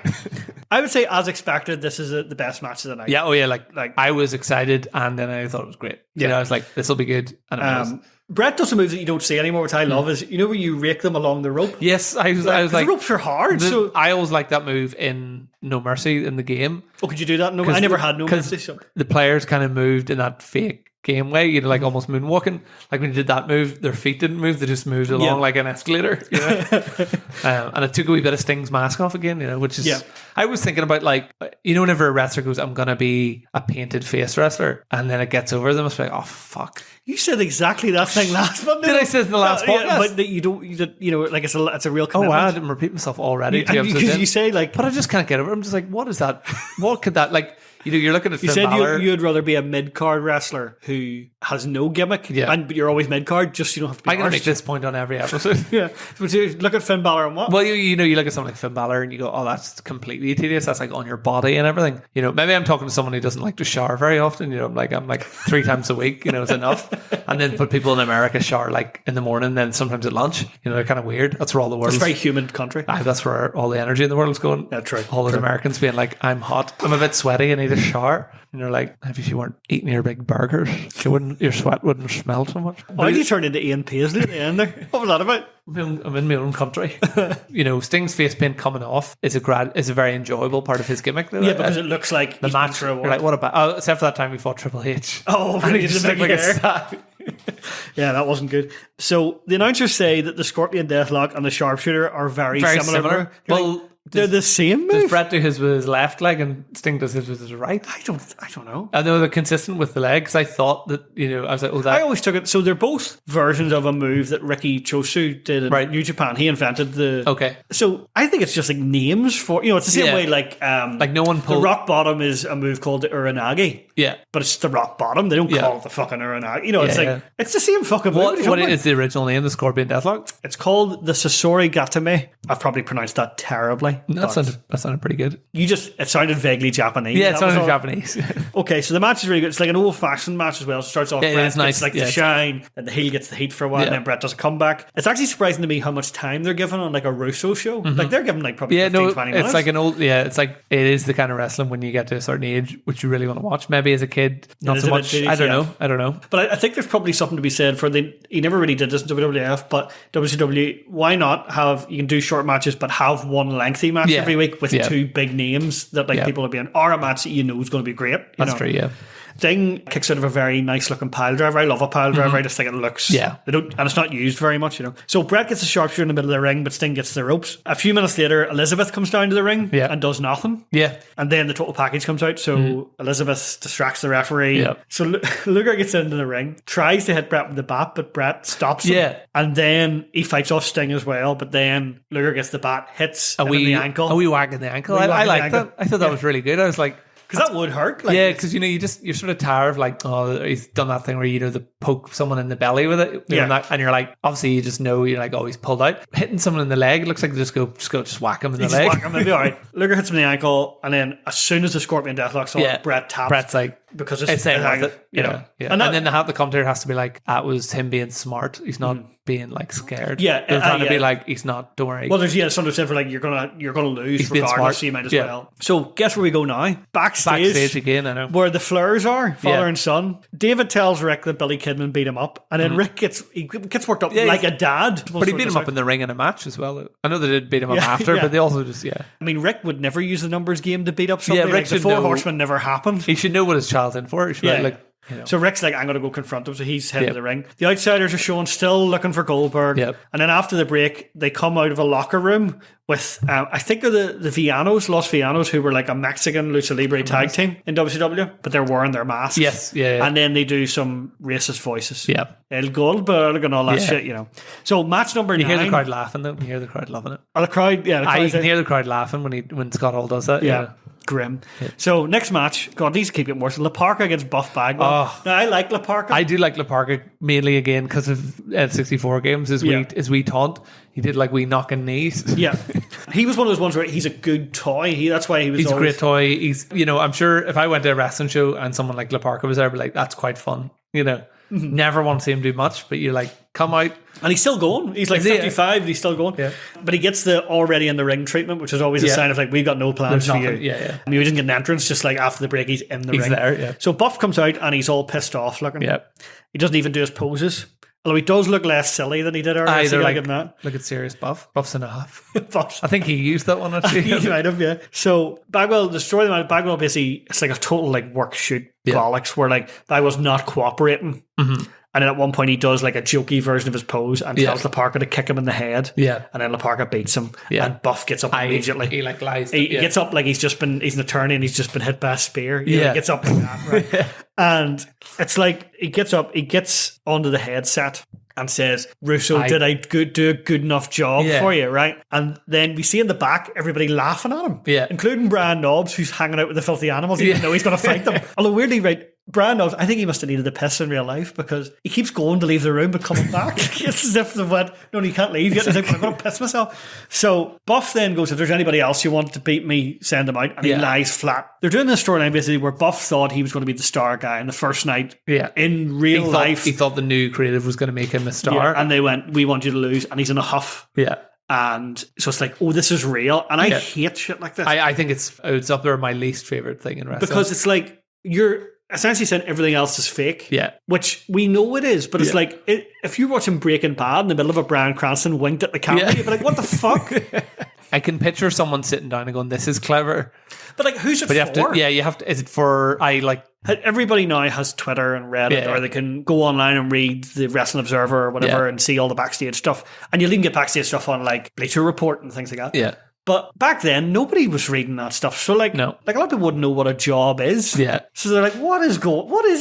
I would say, as expected, this is the best match of the night. Yeah, like I was excited, and then I thought it was great. Yeah, I was like, this will be good, and it was. Bret does a move that you don't see anymore, which I love, is, you know, where you rake them along the rope? Yes, I was like... The ropes are hard, so... I always like that move in No Mercy in the game. Oh, could you do that? No, I never had No Mercy. So. The players kind of moved in that fake game way, you know, like almost moonwalking. Like when you did that move, their feet didn't move, they just moved along like an escalator. You know? And it took a wee bit of Sting's mask off again, you know, which is... Yeah. I was thinking about, like, you know, whenever a wrestler goes, I'm going to be a painted face wrestler, and then it gets over them, it's like, oh, fuck. You said exactly that thing last month. Did I say it in the last podcast? Yeah, but that you don't, you know, like it's a real commitment. Oh, wow, I didn't repeat myself already. Because you say, like... But I just can't get over it. I'm just like, what is that? What could that, like... You know, you're looking at Finn Balor. You'd rather be a mid-card wrestler who has no gimmick, but you're always mid-card, just so you don't have to be I'm going to make this point on every episode. But you look at Finn Balor and what? Well, you know, you look at someone like Finn Balor and you go, oh, that's completely tedious. That's like on your body and everything. You know, maybe I'm talking to someone who doesn't like to shower very often. You know, I'm like 3 times a week, you know, it's enough. And then put people in America shower like in the morning, then sometimes at lunch. You know, they're kind of weird. That's where all the world. It's a very humid country. That's where all the energy in the world is going. Yeah, true. All those Americans being like, I'm hot. I'm a bit sweaty. I need a shower. And you're like, if you weren't eating your big burgers, your sweat wouldn't smell so much. Why did you turn into Ian Paisley at the end there? What was that about? I'm in my own country. You know, Sting's face paint coming off is a very enjoyable part of his gimmick. Though. Yeah, because it looks like the match. You're like, what about? Oh, except for that time we fought Triple H. Oh, and he just looked like a sack. Yeah, that wasn't good. So the announcers say that the Scorpion Deathlock and the Sharpshooter are very similar. Well. They're the same move. Does Bret do his with his left leg and Sting does his with his right? I don't know. I know they're consistent with the leg because I thought that, you know, I was like, oh, that. I always took it. So they're both versions of a move that Riki Choshu did in New Japan. He invented the. Okay. So I think it's just like names for, you know, it's the same way like no one pulled. The rock bottom is a move called the Uranagi. Yeah. But it's the rock bottom. They don't call it the fucking Uranagi. You know, it's it's the same fucking move. What is the original name, the Scorpion Deathlock? It's called the Sasori Gatame. I've probably pronounced that terribly. That sounded pretty good. It sounded vaguely Japanese. Yeah, it sounded Japanese. Okay, so the match is really good. It's like an old-fashioned match as well. It starts off, Bret nice. It's like the shine, and the heel gets the heat for a while, and then Bret does a comeback. It's actually surprising to me how much time they're given on like a Russo show. Mm-hmm. Like they're given like probably 15, 20 minutes. It's like it's like it is the kind of wrestling when you get to a certain age, which you really want to watch. Maybe as a kid, not so much. I don't know. But I think there's probably something to be said for he never really did this in WWF, but WCW, why not you can do short matches, but have one lengthy match every week with 2 big names that like people are being, or a match that you know is going to be great. That's true, yeah. Sting kicks out of a very nice looking pile driver. I love a pile driver. I just think it looks and it's not used very much, you know. So Bret gets a sharpshooter in the middle of the ring, but Sting gets the ropes. A few minutes later, Elizabeth comes down to the ring and does nothing. Yeah. And then the total package comes out. So Elizabeth distracts the referee. Yeah. So Luger gets into the ring, tries to hit Bret with the bat, but Bret stops him. Yeah. And then he fights off Sting as well, but then Luger gets the bat, hits him in the ankle. A wee whack in the ankle. I like that. I thought that was really good. I was like, because that would hurt. Like, because you know you're sort of tired of like, oh, he's done that thing where you know they poke someone in the belly with it, and you're like, obviously you just know you're like, oh, he's pulled out. Hitting someone in the leg, it looks like they just whack him in the leg. Whack him, they'll be all right. Luger hits him in the ankle, and then as soon as the Scorpion Deathlock's on, Bret taps. Bret's like, because it's saying worth it. you know. Yeah. And then the commentator has to be like, that was him being smart. He's not being like scared. Yeah, they're trying to be like, he's not. Don't worry. Well, there's something said for like you're gonna lose He's being regardless, smart. so you might as well. So guess where we go now? Backstage again. I know where the Fleurs are, father and son. David tells Rick that Billy Kidman beat him up, and then Rick gets worked up like a dad. But he beat him up in the ring in a match as well. I know they did beat him up after, but they also just I mean, Rick would never use the numbers game to beat up somebody. Rick the Four Horsemen never happened. He should know what his child's in for. He should be like. You know. So Rick's like, I'm going to go confront him. So he's headed to the ring. The Outsiders are showing, still looking for Goldberg. Yep. And then after the break, they come out of a locker room with, I think they're the Villanos, Los Villanos, who were like a Mexican Lucha Libre tag team in WCW, but they're wearing their masks. Yes, yeah. And then they do some racist voices. Yeah. El Goldberg and all that shit, you know. So match number 9. You hear the crowd laughing though. You hear the crowd loving it. Oh, the crowd, yeah. You can hear the crowd laughing when Scott Hall does that. Yeah. Grim. Yeah. So next match, God, these keep getting worse. La Parka against Buff Bagwell. Now I like La Parka. I do like La Parka mainly again because of N64 games. His wee taunt. He did like wee knocking knees. Yeah, he was one of those ones where he's a good toy. That's why he was. He's a great toy. He's I'm sure if I went to a wrestling show and someone like La Parka was there, I'd be like, that's quite fun. Never want to see him do much, but you're like, come out. And he's still going. He's like 55 and he's still going. Yeah. But he gets the already in the ring treatment, which is always a sign of like, we've got no plans for you. Yeah. And you didn't get an entrance, just like after the break, he's in the ring. He's there, yeah. So Buff comes out and he's all pissed off looking. Yeah. He doesn't even do his poses. Although he does look less silly than he did earlier. They're like, look at serious Buff. Buff's and a half. Buff's. I think he used that one actually. He might have, yeah. So Bagwell, the story of Bagwell basically, it's like a total like work shoot bollocks where like Bagwell's not cooperating. Mm-hmm. And then at one point he does like a jokey version of his pose and tells La Parka to kick him in the head. Yeah. And then La Parka beats him. Yeah. And Buff gets up immediately. He like lies. He gets up like he's an attorney and he's just been hit by a spear. He gets up like that, right? And it's like he gets up, he gets onto the headset and says, Russo, did I do a good enough job for you, right? And then we see in the back everybody laughing at him, including Brian Knobbs, who's hanging out with the filthy animals, even though he's going to fight them. Although weirdly, right, Brian Knobbs, I think he must have needed the piss in real life because he keeps going to leave the room but coming back. It's as if they went, no, you can't leave yet. He's like, I'm going to piss myself. So Buff then goes, if there's anybody else you want to beat me, send them out. And he lies flat. They're doing this storyline basically where Buff thought he was going to be the star guy in the first night in real life. He thought the new creative was going to make him a star. And they went, we want you to lose. And he's in a huff. Yeah. And so it's like, oh, this is real. And I hate shit like this. I think it's up there my least favorite thing in wrestling. Because it's like, you're essentially saying everything else is fake. Yeah. Which we know it is, but it's like, if you're watching Breaking Bad in the middle of a Bryan Cranston winked at the camera, you'd be like, what the fuck? I can picture someone sitting down and going, this is clever. But like, who's it for? You have to, is it for, everybody now has Twitter and Reddit, or they can go online and read the Wrestling Observer or whatever and see all the backstage stuff. And you'll even get backstage stuff on like Bleacher Report and things like that. Yeah. But back then, nobody was reading that stuff. So like, a lot of people wouldn't know what a job is. Yeah. So they're like, what is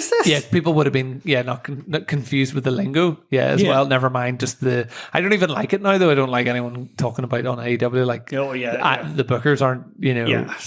this? Yeah, people would have been, not confused with the lingo. Yeah, as well. Never mind just I don't even like it now, though. I don't like anyone talking about it on AEW. Like, the bookers aren't,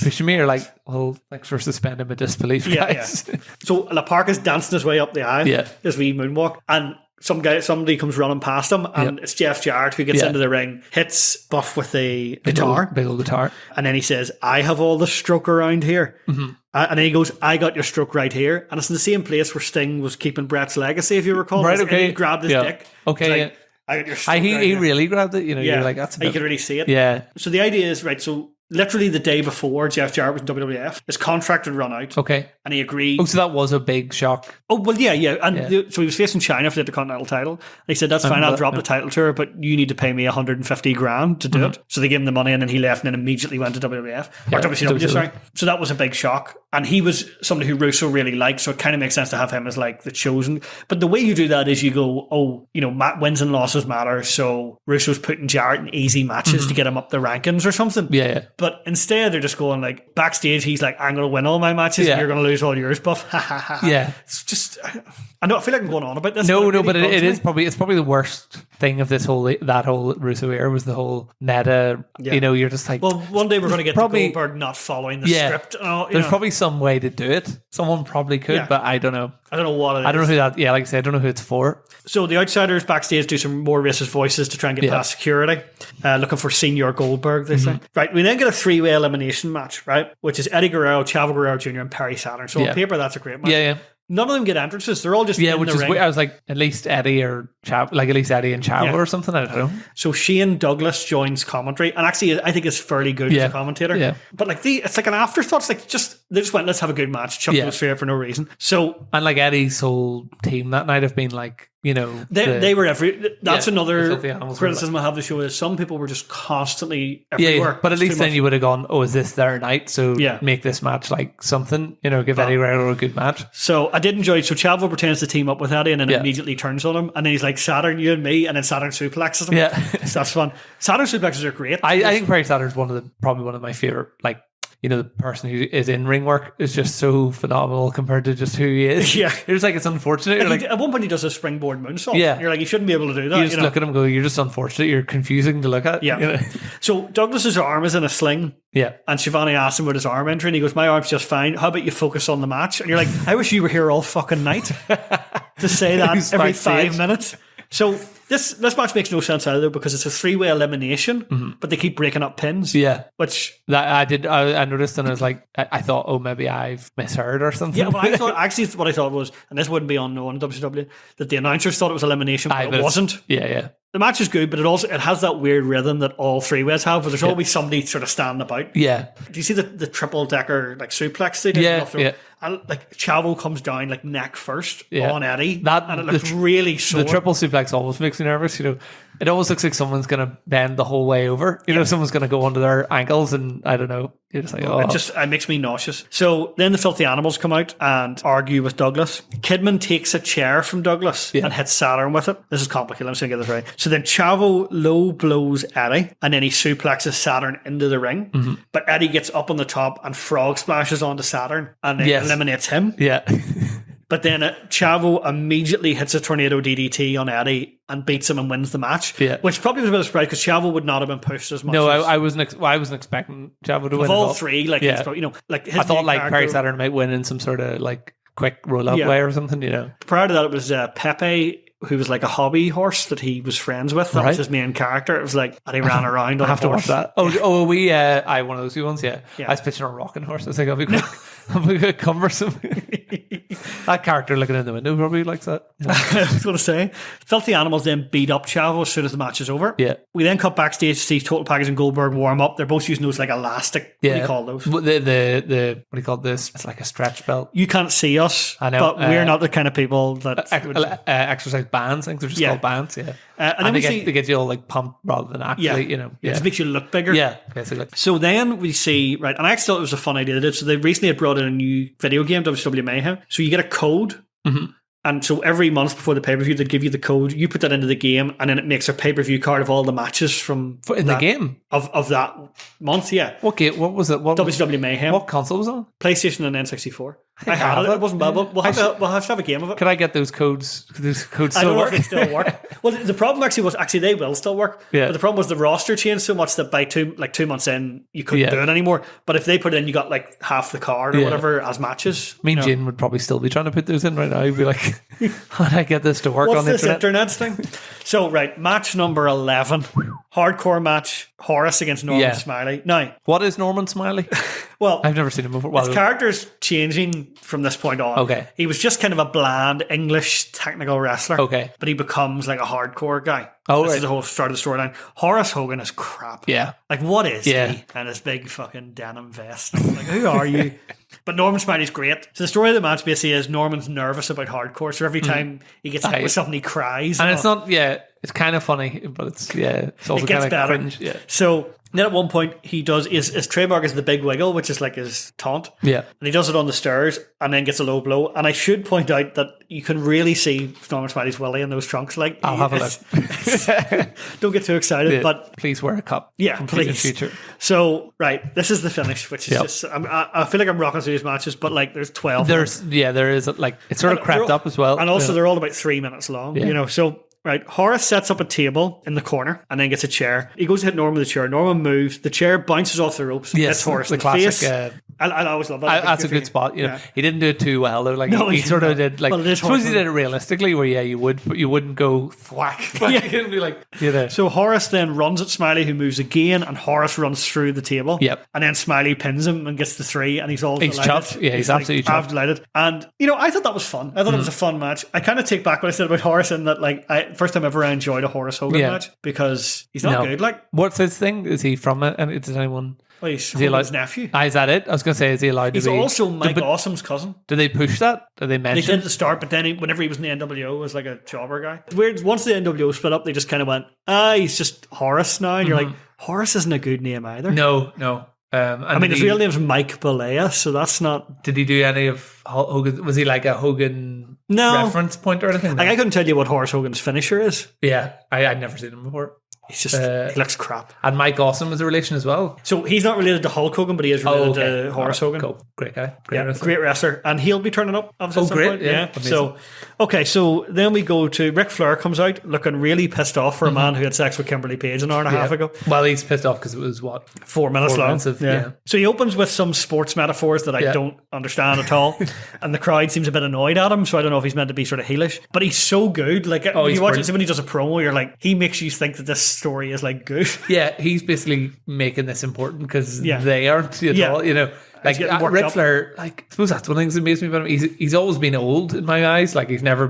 pushing me or like, well, thanks for suspending my disbelief, guys. Yeah. So La Parka's dancing his way up the aisle. Yeah. As we moonwalk. And somebody comes running past him, and it's Jeff Jarrett who gets into the ring, hits Buff with a guitar. Big old guitar. And then he says, I have all the stroke around here. Mm-hmm. And then he goes, I got your stroke right here. And it's in the same place where Sting was keeping Brett's legacy, if you recall. Right, okay. And he grabbed his dick. Okay, like, I got your stroke right he really grabbed it. You're like, that's a bit... You could really see it. Yeah. So the idea is, right, so literally the day before Jeff Jarrett was in WWF, his contract had run out. Okay. And he agreed. Oh, so that was a big shock. Oh, well, yeah. And so he was facing China for the Intercontinental title. And he said, that's fine, I'll drop the title to her, but you need to pay me $150,000 to do it. So they gave him the money and then he left and then immediately went to WWF. Or WCW, sorry. So that was a big shock. And he was somebody who Russo really liked, so it kind of makes sense to have him as like the chosen. But the way you do that is you go, wins and losses matter, so Russo's putting Jarrett in easy matches to get him up the rankings or something. Yeah. But instead they're just going like, backstage he's like, I'm going to win all my matches and you're going to lose all yours, Buff. Yeah. It's just, I feel like I'm going on about this. But it is probably the worst thing of that whole Russo era was the whole meta, you're just like... Well, one day we're going to get to Goldberg not following the script. There's probably some way to do it. Someone probably could, but I don't know. I don't know what it is. I don't know who that. Yeah, like I said, I don't know who it's for. So the outsiders backstage do some more racist voices to try and get past security, looking for Senior Goldberg. They say. Right, we then get a 3-way elimination match, right, which is Eddie Guerrero, Chavo Guerrero Jr., and Perry Saturn. So on paper, that's a great match. Yeah. None of them get entrances. They're all just in which the is ring. weird. I was like, at least Eddie or Chavo, like at least Eddie and Chavo or something. I don't know. So Shane Douglas joins commentary, and actually, I think it's fairly good as a commentator. Yeah. But like it's like an afterthought. It's like they just went, let's have a good match. Chuck those straight for no reason. So and like Eddie's whole team that night have been like, you know, they were every. That's another the criticism I have the show is some people were just constantly everywhere. But at least then you would have gone, oh, is this their night? So make this match like something, you know, give Eddie Guerrero a good match. So I did enjoy it. So Chavo pretends to team up with Eddie and then immediately turns on him, and then he's like, Saturn, you and me, and then Saturn suplexes him. Yeah, so that's fun. Saturn suplexes are great. I think Perry Saturn's probably one of my favorite, like, you know, the person who is in ring work is just so phenomenal compared to just who he is. Yeah. It's like, it's unfortunate. You're like, at one point he does a springboard moonsault. Yeah. You're like, you shouldn't be able to do that. You just look at him and go, you're just unfortunate. You're confusing to look at. Yeah. You know? So Douglas's arm is in a sling. Yeah. And Shivani asks him with his arm injury, and he goes, my arm's just fine. How about you focus on the match? And you're like, I wish you were here all fucking night to say that every 5 minutes. So this match makes no sense either because it's a 3-way elimination, but they keep breaking up pins. Yeah. Which I noticed, and I was like, I thought, oh, maybe I've misheard or something. Yeah, but I thought, actually, what I thought was, and this wouldn't be unknown in WCW, that the announcers thought it was elimination, but it wasn't. Yeah. The match is good, but it has that weird rhythm that all 3-ways have, where there's always somebody sort of standing about. Yeah. Do you see the triple decker like suplex they did? Yeah. And like Chavo comes down like neck first on Eddie, and it looks really sore. The triple suplex almost makes me nervous. You know, it almost looks like someone's going to bend the whole way over. You know, someone's going to go under their ankles, and I don't know. You're just like, oh. It makes me nauseous. So then the Filthy Animals come out and argue with Douglas. Kidman takes a chair from Douglas and hits Saturn with it. This is complicated. I'm just going to get this right. So then Chavo low blows Eddie, and then he suplexes Saturn into the ring. Mm-hmm. But Eddie gets up on the top and frog splashes onto Saturn and eliminates him. Yeah. But then Chavo immediately hits a tornado DDT on Eddie and beats him and wins the match. Yeah. Which probably was a bit of a surprise because Chavo would not have been pushed as much. No, I wasn't expecting Chavo to win. Of all three, like, he's probably, you know, like his I thought like character, Perry Saturn might win in some sort of like quick roll up way or something, you know. Prior to that, it was Pepe, who was like a hobby horse that he was friends with. That was his main character. It was like, and he ran around on I have a horse. to watch that. Oh, I one of those ones, yeah. I was pitching on a rocking horse. I think I'll be quite cumbersome. That character looking in the window probably likes that. Yeah. I was going to say, Filthy Animals then beat up Chavo as soon as the match is over. Yeah. We then cut backstage to see Total Package and Goldberg warm up. They're both using those like elastic. What do you call those? The what do you call this? It's like a stretch belt. You can't see us. I know, but we're not the kind of people that exercise bands. I think they're just called bands. Yeah. And then they get you all like pumped rather than actually, you know. Yeah. It just makes you look bigger. Yeah, basically. So then we see, right, and I actually thought it was a fun idea they did. So they recently had brought in a new video game, WCW Mayhem. So you get a code. Mm-hmm. And so every month before the pay-per-view, they'd give you the code. You put that into the game, and then it makes a pay-per-view card of all the matches from the game of that month. Yeah. What game? What was it? WCW Mayhem. What console was it on? PlayStation and N64. I had it. It wasn't bad. We'll have to have a game of it. Could I get those codes? Those codes still work? I don't know if they still work. Well, the problem actually was they will still work. Yeah. But the problem was the roster changed so much that by 2 months in, you couldn't do it anymore. But if they put it in, you got like half the card or whatever as matches. Me and Jane would probably still be trying to put those in right now. I'd be like, how did I get this to work on the internet thing? So, right, match number 11. Hardcore match. Horace against Norman Smiley. Now, what is Norman Smiley? Well, I've never seen him before. His character's changing from this point on. Okay. He was just kind of a bland English technical wrestler. Okay. But he becomes like a hardcore guy. Oh, this is the whole start of the storyline. Horace Hogan is crap. Yeah. Like, what is he? And his big fucking denim vest. Like, who are you? But Norman Smiley's great. So the story of the match basically is Norman's nervous about hardcore. So every time he gets hit with something, he cries. And it's not, it's kind of funny, but it's also kind of cringe. Yeah. So then at one point he does his trademark is the big wiggle, which is like his taunt. Yeah. And he does it on the stairs and then gets a low blow. And I should point out that you can really see Norman Smiley's willy in those trunks. Like, I'll have a look. Don't get too excited, but please wear a cup. Yeah, please. Future. So right, this is the finish, which is just I feel like I'm rocking through these matches, but like there's 12. There is like it's sort of crept up as well, and also they're all about 3 minutes long. You know, so. Right, Horace sets up a table in the corner and then gets a chair. He goes to hit Norman with the chair. Norman moves. The chair bounces off the ropes. Hits Horace the in the classic, face. I always love that. That's a good spot. You know, he didn't do it too well though. Like No, he he sort of didn't. did. Like Well, it is suppose he Horace. did it realistically, where you would, but you wouldn't go thwack. Yeah. You'd be like, you know. So Horace then runs at Smiley, who moves again, and Horace runs through the table. Yep. And then Smiley pins him and gets the 3, and he's delighted. chuffed. Yeah, he's absolutely I'm chuffed. delighted. And, you know, I thought that was fun. I thought it was a fun match. I kind of take back what I said about Horace in that, like, first time ever I enjoyed a Horace Hogan match because he's not good. Like, what's his thing? Is he from it? And does anyone? well, he's he Hogan's nephew. Is that it? I was going to say, is he allowed He's to be? also Mike Awesome's cousin. Do they push that? Do they They mention? did at the start, but then whenever he was in the NWO, was like a jobber guy. It's weird. Once the NWO split up, they just kind of went, he's just Horace now. And you're like, Horace isn't a good name either. No. I mean, his real name's Mike Balea, so that's not... Did he do any of Hogan? Was he like a Hogan reference point or anything? No. Like, I couldn't tell you what Horace Hogan's finisher is. Yeah, I'd never seen him before. He's just... he looks crap. And Mike Awesome was a relation as well. So he's not related to Hulk Hogan, but he is related to Horace Hogan. Cool. Great guy. Great wrestler. And he'll be turning up, obviously, at some great. point. Yeah. So, okay, so then we go to Ric Flair comes out looking really pissed off for a man who had sex with Kimberly Page an hour and a half ago. Well, he's pissed off because it was, 4 minutes long. Yeah. So he opens with some sports metaphors that I don't understand at all. And the crowd seems a bit annoyed at him, so I don't know if he's meant to be sort of heelish. But he's so good. Like, when you watch it, when he does a promo, you're like, he makes you think that this story is like good. Yeah, he's basically making this important because they aren't at all, you know. Like Ric Flair, like I suppose that's one of the things that amazes me about him. He's always been old in my eyes. Like I've never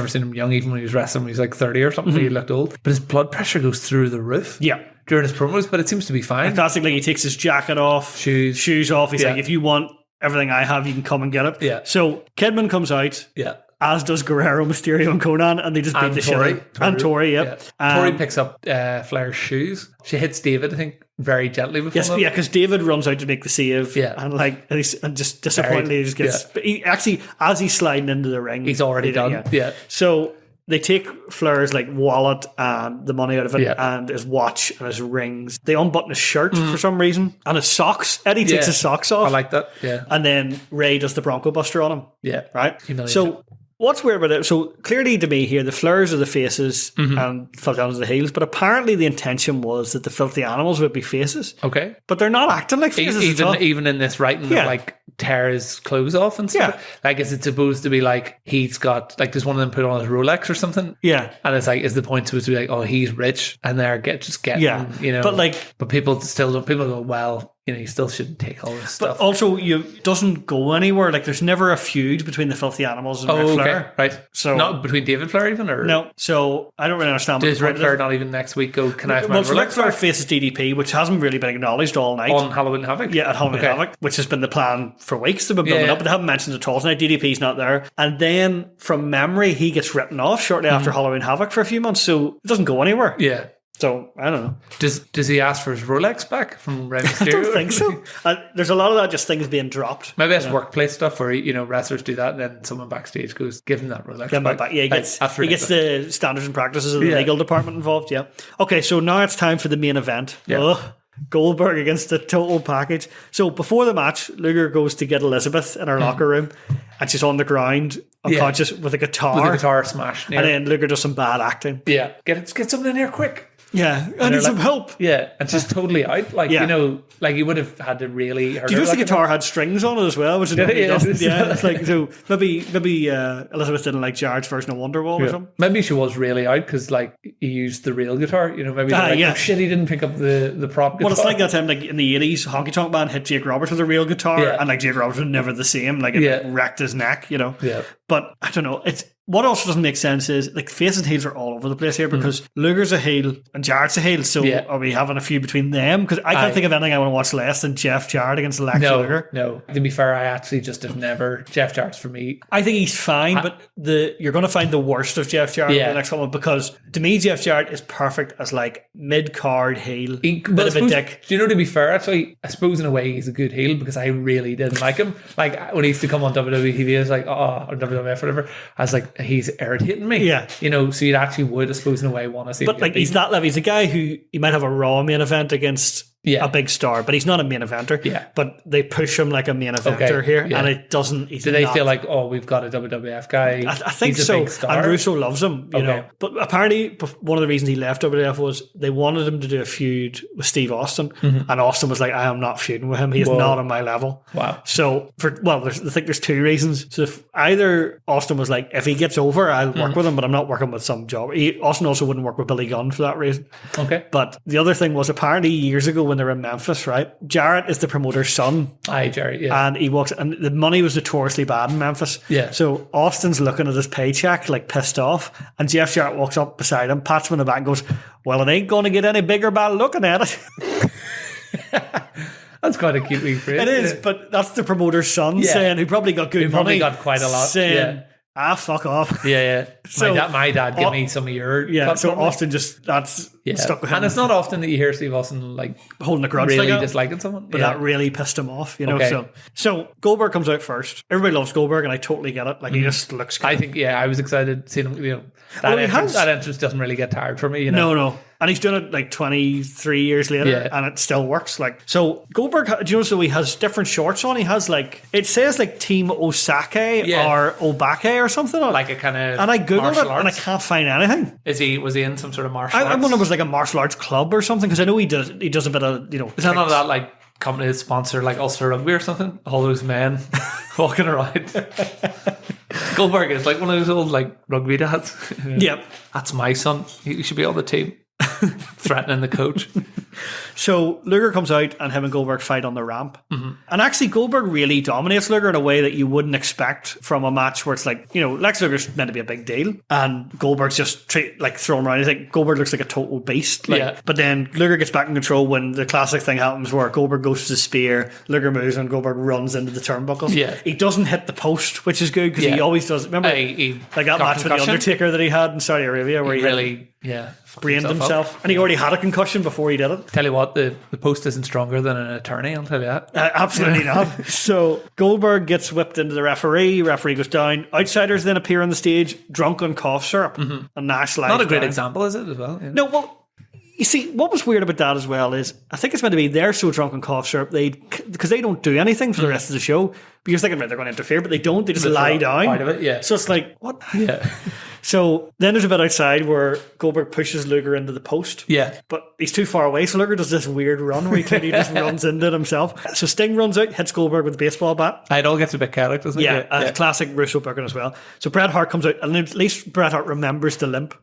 seen him young, even when he was wrestling when he was like 30 or something. He looked old. But his blood pressure goes through the roof. Yeah. During his promos, but it seems to be fine. Classically, he takes his jacket off, shoes off. He's like, if you want everything I have, you can come and get it. Yeah. So Kidman comes out. Yeah. As does Guerrero, Mysterio, and Conan, and they just beat the shit out. And Tori, yep. Tori picks up Flair's shoes. She hits David, I think, very gently before that. Yeah, because David runs out to make the save, and just disappointingly, he just gets. He actually, as he's sliding into the ring, he's already done. Yeah. So they take Flair's like wallet and the money out of it, and his watch and his rings. They unbutton his shirt for some reason, and his socks. Eddie takes his socks off. I like that. Yeah. And then Ray does the Bronco Buster on him. Yeah. Right. So. What's weird about it? So clearly to me here, the Flairs are the faces and Filthy Animals are the heels, but apparently the intention was that the Filthy Animals would be faces. Okay. But they're not acting like faces even in this writing of like tear his clothes off and stuff. Yeah. Like is it supposed to be like he's got like does one of them put on his Rolex or something? Yeah. And it's like is the point supposed to be like, oh, he's rich and they're getting you know. But people still don't go, well, you know, you still shouldn't take all this stuff. But also, it doesn't go anywhere. Like, there's never a feud between the Filthy Animals and Ric Flair. Right. So not between David Flair even, or no. So I don't really understand. Does Ric Flair not even next week go? Can I have my Rolex? Ric Flair faces DDP, which hasn't really been acknowledged all night on Halloween Havoc. Yeah, at Halloween Havoc, which has been the plan for weeks. They've been building up, but they haven't mentioned it at all tonight. DDP's not there, and then from memory, he gets written off shortly after Halloween Havoc for a few months, so it doesn't go anywhere. Yeah. So, I don't know. Does he ask for his Rolex back from Rey Mysterio? I don't think so. There's a lot of that, just things being dropped. Maybe that's workplace stuff where, you know, wrestlers do that and then someone backstage goes, give him that Rolex back. Yeah, he gets the standards and practices of the legal department involved, Okay, so now it's time for the main event. Goldberg against the total package. So, before the match, Luger goes to get Elizabeth in her locker room and she's on the ground, unconscious, with a guitar. With a guitar smashed. And then Luger does some bad acting. Yeah. Get something in here quick. Yeah, I need some help. Yeah, and she's totally out. Like, you know, like you would have had to really hurt. Do you notice the guitar had strings on it as well? Which doesn't. Yeah, it's like, so maybe Elizabeth didn't like Jared's version of Wonderwall or something. Maybe she was really out because like he used the real guitar. You know, maybe oh shit, he didn't pick up the prop guitar. Well, it's like that time, like in the 80s, Honky Tonk Man hit Jake Roberts with a real guitar, and like Jake Roberts was never the same. Like it wrecked his neck. You know. Yeah. But I don't know. What also doesn't make sense is like face and heels are all over the place here because Luger's a heel and Jarrett's a heel. So are we having a feud between them? Because I can't think of anything I want to watch less than Jeff Jarrett against Lex Luger. No, to be fair, I actually just have never. Jeff Jarrett's for me. I think he's fine, but you're going to find the worst of Jeff Jarrett in the next one because to me, Jeff Jarrett is perfect as like mid-card heel, bit of a dick. Do you know, to be fair, actually, I suppose in a way he's a good heel because I really didn't like him. Like when he used to come on WWE TV, I was like, or WWF, whatever. I was like, he's irritating me. Yeah. You know, so you actually would, I suppose, in a way, want to see him. But like, he's that level. He's a guy who you might have a Raw main event against a big star, but he's not a main eventer. Yeah. But they push him like a main eventer here, and it doesn't. Do they feel like, we've got a WWF guy? I think he's so. A big star? And Russo loves him, you know. But apparently, one of the reasons he left WWF was they wanted him to do a feud with Steve Austin, and Austin was like, I am not feuding with him. He is not on my level. Wow. So I think there's two reasons. So if either Austin was like, if he gets over, I'll work with him, but I'm not working with some job. Austin also wouldn't work with Billy Gunn for that reason. Okay. But the other thing was, apparently years ago when they were in Memphis, right? Jarrett is the promoter's son. Aye, Jarrett, yeah. And he walks, and the money was notoriously bad in Memphis. Yeah. So Austin's looking at his paycheck, like pissed off, and Jeff Jarrett walks up beside him, pats him on the back, and goes, "Well, it ain't going to get any bigger by looking at it." That's quite a cute rephrase. It is, but that's the promoter's son saying, who probably got good money. Probably got quite a lot. Saying, fuck off. Yeah. So, my dad give me some of your. So Austin that's stuck with him. And it's not often that you hear Steve Austin like holding a grudge, really like disliking someone, but that really pissed him off, you know. Okay. So Goldberg comes out first. Everybody loves Goldberg, and I totally get it. Like he just looks good. I think I was excited seeing him. You know, that entrance doesn't really get tired for me. You know, no. And he's done it like 23 years later, and it still works. Like, so Goldberg, do you know? So he has different shorts on. He has like, it says like Team Osake or Obake or something, like a kind of. And I googled it, and I can't find anything. Was he in some sort of martial arts? I wonder if it was like a martial arts club or something, because I know he does a bit of, you know. Is that not that like company that sponsor like Ulster Rugby or something? All those men walking around. Goldberg is like one of those old like rugby dads. Yep. That's my son. He should be on the team. Threatening the coach. So Luger comes out and him and Goldberg fight on the ramp. And actually Goldberg really dominates Luger in a way that you wouldn't expect from a match where it's like, you know, Lex Luger's meant to be a big deal and Goldberg's just thrown around. I think Goldberg looks like a total beast. But then Luger gets back in control when the classic thing happens where Goldberg goes to the spear, Luger moves and Goldberg runs into the turnbuckles. He doesn't hit the post, which is good because he always does. Remember like that match with the Undertaker that he had in Saudi Arabia where he really brained himself. And he already had a concussion before he did it. Tell you what, the post isn't stronger than an attorney, I'll tell you that. Absolutely not. So Goldberg gets whipped into the referee goes down, outsiders then appear on the stage drunk on cough syrup, and Nash lies not a great down. example, is it, as well? No, well, you see, what was weird about that as well is I think it's meant to be they're so drunk on cough syrup because they don't do anything for the rest of the show. But you're thinking, right, they're going to interfere, but they don't. They just lie down. Part of it, So it's like, what? Yeah. So then there's a bit outside where Goldberg pushes Luger into the post. Yeah. But he's too far away, so Luger does this weird run where he clearly just runs into it himself. So Sting runs out, hits Goldberg with a baseball bat. It all gets a bit chaotic, doesn't it? Yeah, classic Russo booking as well. So Bret Hart comes out, and at least Bret Hart remembers the limp.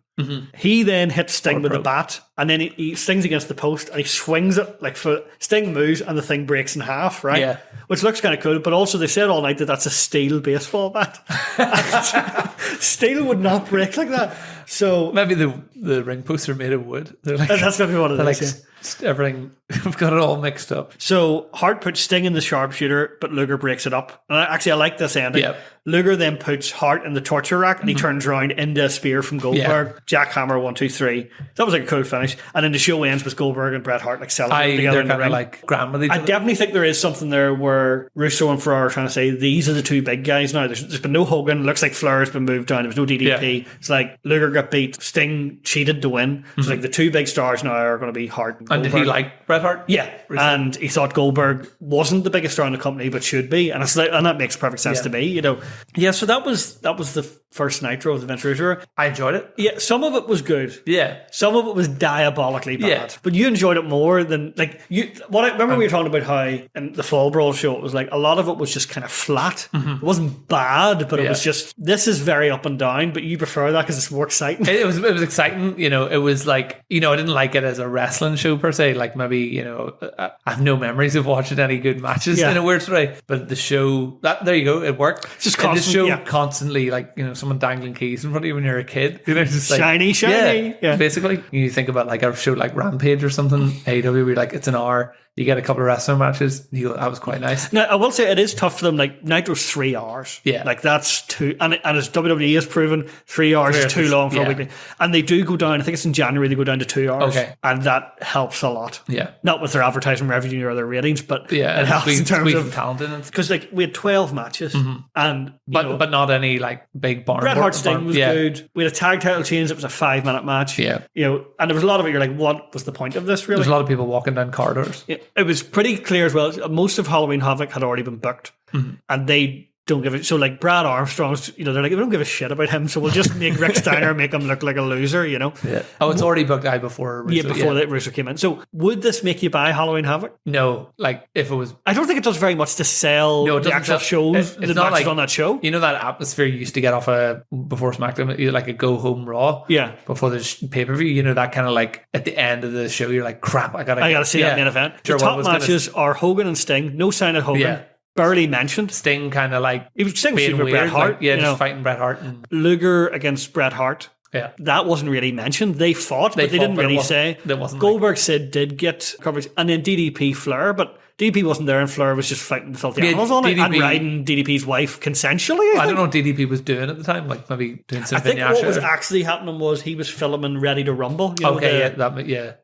He then hits Sting with a bat, and then he stings against the post, and he swings it like Sting moves, and the thing breaks in half, right? Yeah. Which looks kind of cool, but also they said all night that that's a steel baseball bat. Steel would not break like that. So maybe the ring posts are made of wood. They're like, that's maybe what it is. Like everything, we've got it all mixed up. So Hart puts Sting in the sharpshooter, but Luger breaks it up. And I like this ending. Yep. Luger then puts Hart in the torture rack, and he turns around into a spear from Goldberg. Jackhammer 1, 2, 3. That was like a cool finish. And then the show ends with Goldberg and Bret Hart like celebrating together in the ring. They're kind of like grandmother. I definitely think there is something there where Russo and Ferrara are trying to say these are the two big guys now. There's been no Hogan. It looks like Flair's been moved down. There was no DDP. Yeah. It's like Luger got beat. Sting cheated to win. So like the two big stars now are going to be Hart and Goldberg. And did he like Bret Hart? Yeah. And he thought Goldberg wasn't the biggest star in the company but should be. And it's like, and that makes perfect sense to me, you know. Yeah, so that was the first Nitro of the Vince Russo era. I enjoyed it. Yeah, some of it was good. Yeah. Some of it was diabolically bad. Yeah. But you enjoyed it more than like you remember we were talking about how in the Fall Brawl show it was like a lot of it was just kind of flat. It wasn't bad, but it was just this is very up and down, but you prefer that because it's more exciting. It was exciting, you know, it was like, you know, I didn't like it as a wrestling show per se, like maybe, you know, I have no memories of watching any good matches in a weird way, but the show, there you go, it worked. It's just constant, the show constantly, like, you know, someone dangling keys in front of you when you're a kid. You know, just like, shiny. Yeah. Basically, you think about like a show like Rampage or something, AEW, where like it's an hour, You get a couple of wrestling matches. You go, that was quite nice. Now, I will say it is tough for them. Like, Nitro's 3 hours. Yeah. Like, that's too... And as WWE has proven, 3 hours is too long for a weekly. And they do go down, I think it's in January, they go down to 2 hours. Okay. And that helps a lot. Yeah. Not with their advertising revenue or their ratings, but Yeah, it helps in terms of... talent. Because, like, we had 12 matches. And, but not any, like, big barn. Bret Hart Sting was good. We had a tag title change. It was a 5-minute match. Yeah. And there was a lot of it. You're like, what was the point of this, really? There's a lot of people walking down corridors. Yeah, it was pretty clear as well. Most of Halloween Havoc had already been booked, and they don't give it. So, like, Brad Armstrong's, they're like, we don't give a shit about him, so we'll just make Rick Steiner make him look like a loser, Yeah. Oh, it's already booked out before Russo. Before Russo came in. So, would this make you buy Halloween Havoc? No, like, if it was... I don't think it does very much to sell the actual shows, the matches like, on that show. You know that atmosphere you used to get off before SmackDown, like a go-home Raw? Yeah. Before the pay-per-view, you know, that kind of like, at the end of the show, you're like, crap, I gotta see that main event. The top matches are Hogan and Sting. No sign of Hogan. Yeah. Barely mentioned. Sting kind of like he was Sting with Bret Hart, like, just fighting Bret Hart. And Luger against Bret Hart. Yeah, that wasn't really mentioned. They fought, but they didn't really say. Goldberg said did get coverage, and then DDP Flair, but DDP wasn't there, and Flair was just fighting the filthy animals on it and riding DDP's wife consensually. I don't know what DDP was doing at the time, like maybe doing some. I think what was actually happening was he was filming Ready to Rumble.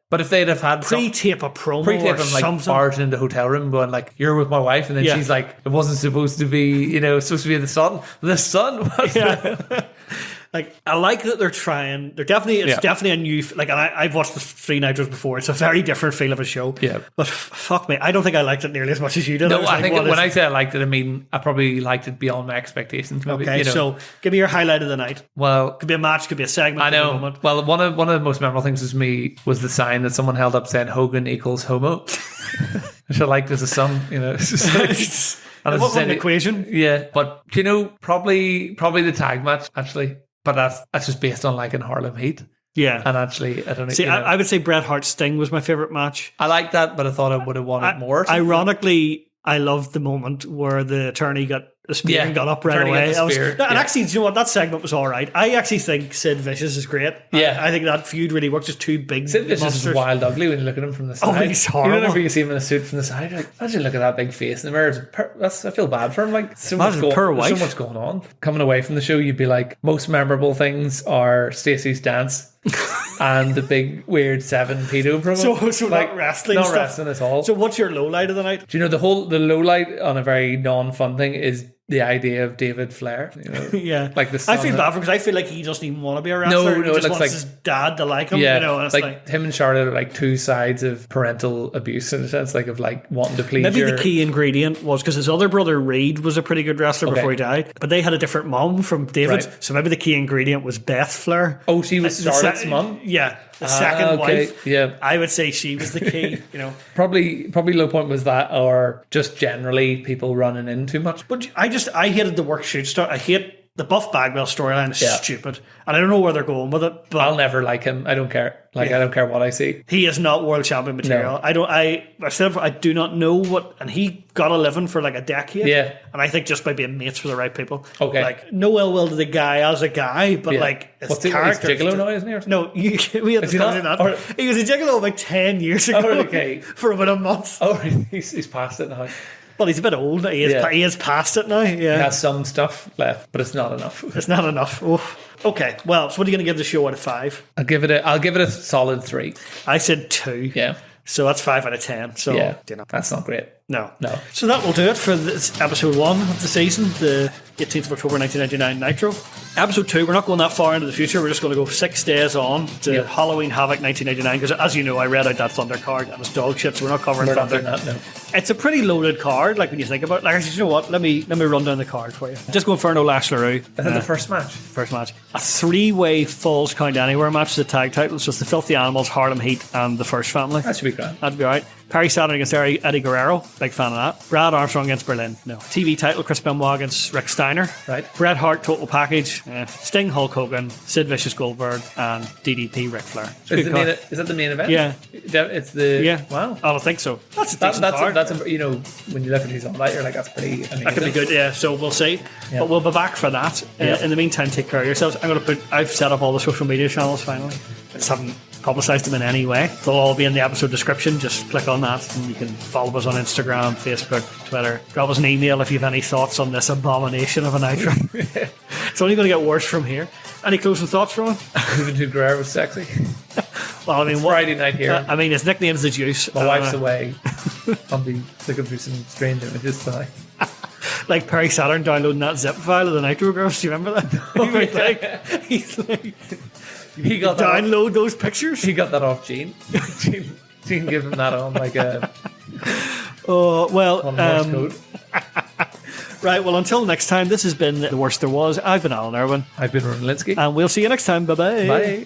But if they'd have had pre-tape a promo or something, like barging into the hotel room going like, you're with my wife, and then she's like, it wasn't supposed to be, supposed to be the son. The son was Like, I like that they're trying. It's definitely a new. Like, and I've watched the 3 Nitros before. It's a very different feel of a show. Yeah. But fuck me, I don't think I liked it nearly as much as you did. No, I think when I say I liked it, I mean I probably liked it beyond my expectations. Maybe, okay, so give me your highlight of the night. Well, could be a match, could be a segment. I know. Well, one of the most memorable things was the sign that someone held up saying Hogan equals homo, which I liked as a song. It's just like, and it wasn't an equation. Yeah, but probably the tag match actually. But that's just based on liking Harlem Heat. Yeah. And actually, I don't know. See, I would say Bret Hart Sting was my favourite match. I like that, but I thought I would have wanted more. Ironically, I loved the moment where the attorney got a spear and got up right away. And actually, you know what? That segment was all right. I actually think Sid Vicious is great. Yeah. I think that feud really works. Just two big Sid Vicious monsters. is wild ugly when you look at him from the side. Oh, he's horrible. Whenever you see him in a suit from the side, you're like, imagine look at that big face in the mirror. I feel bad for him. Like, so much going on. Coming away from the show, you'd be like, most memorable things are Stacey's dance. And the big weird 7 pedo promo. So like, not wrestling not stuff. Wrestling at all. So what's your low light of the night? Do you know the low light on a very non-fun thing is the idea of David Flair? Yeah, like I feel bad for him because I feel like he doesn't even want to be a wrestler. No, he just wants his dad to like him. Yeah, it's like him and Charlotte are like two sides of parental abuse in a sense, like of like wanting to please. Maybe the key ingredient was because his other brother Reed was a pretty good wrestler before he died, but they had a different mom from David, so maybe the key ingredient was Beth Flair. Oh, she was Charlotte's mom. Yeah. The second wife, yeah, I would say she was the key. Probably low point was that, or just generally people running in too much. But I hated the work shoot start. I hate the Buff Bagwell storyline is stupid, and I don't know where they're going with it. But I'll never like him. I don't care. I don't care what I see. He is not world champion material. No. I do not know what, and he got a living for like a decade. Yeah, and I think just by being mates with the right people. Okay, like no ill will to the guy as a guy, but like his character. He's gigolo now, isn't he? No, we had to that. He was a gigolo about 10 years ago. Oh, okay, for about a month. Oh, he's past it now. Well, he's a bit old. He is past it now. Yeah, he has some stuff left, but it's not enough. It's not enough. Oof. Okay, well, so what are you going to give the show out of 5? I'll give it a solid 3. I said 2. Yeah. So that's 5 out of 10. So yeah, that's not great. No. So that will do it for this episode 1 of the season, the 18th of October 1999 Nitro. Episode 2, we're not going that far into the future. We're just going to go 6 days on to Halloween Havoc 1999 because, as you know, I read out that Thunder card and it's dog shit, so we're not covering Thunder. Not doing that, no. It's a pretty loaded card, like when you think about it. Like, actually, you know what? Let me run down the card for you. Just go Inferno Lash LaRue. Is that the first match? First match. A 3-way Falls Count Anywhere match to the tag titles. So it's the Filthy Animals, Harlem Heat, and the First Family. That should be grand. That'd be alright. Perry Saturn against Eddie Guerrero. Big fan of that. Brad Armstrong against Berlin. No. TV title, Chris Benoit against Rick Steiner. Right. Bret Hart total package. Sting, Hulk Hogan, Sid Vicious, Goldberg, and DDP, Ric Flair. Is that the main event? Yeah. It's the... Yeah. Wow. I don't think so. That's a decent card. That's when you look at these on that, you're like, that's pretty amazing. That could be good, yeah. So we'll see. Yeah. But we'll be back for that. In the meantime, take care of yourselves. I've set up all the social media channels finally. I just haven't publicised them in any way. They'll all be in the episode description. Just click on that and you can follow us on Instagram, Facebook, Twitter. Drop us an email if you have any thoughts on this abomination of a Nitro. It's only going to get worse from here. Any closing thoughts, Ronan? Juventud Guerrero was sexy. Well, I mean, Friday night here. I mean, his nickname's the Juice. My wife's away. I'll be looking through some strange images tonight. Like Perry Saturn downloading that zip file of the Nitro Girls. Do you remember that? He's like, he got download those pictures. He got that off Gene. Gene gave him that on like a. Oh well. On Morse code. Right. Well, until next time. This has been The Worst There Was. I've been Alan Irwin. I've been Ronan Linsky. And we'll see you next time. Bye-bye. Bye.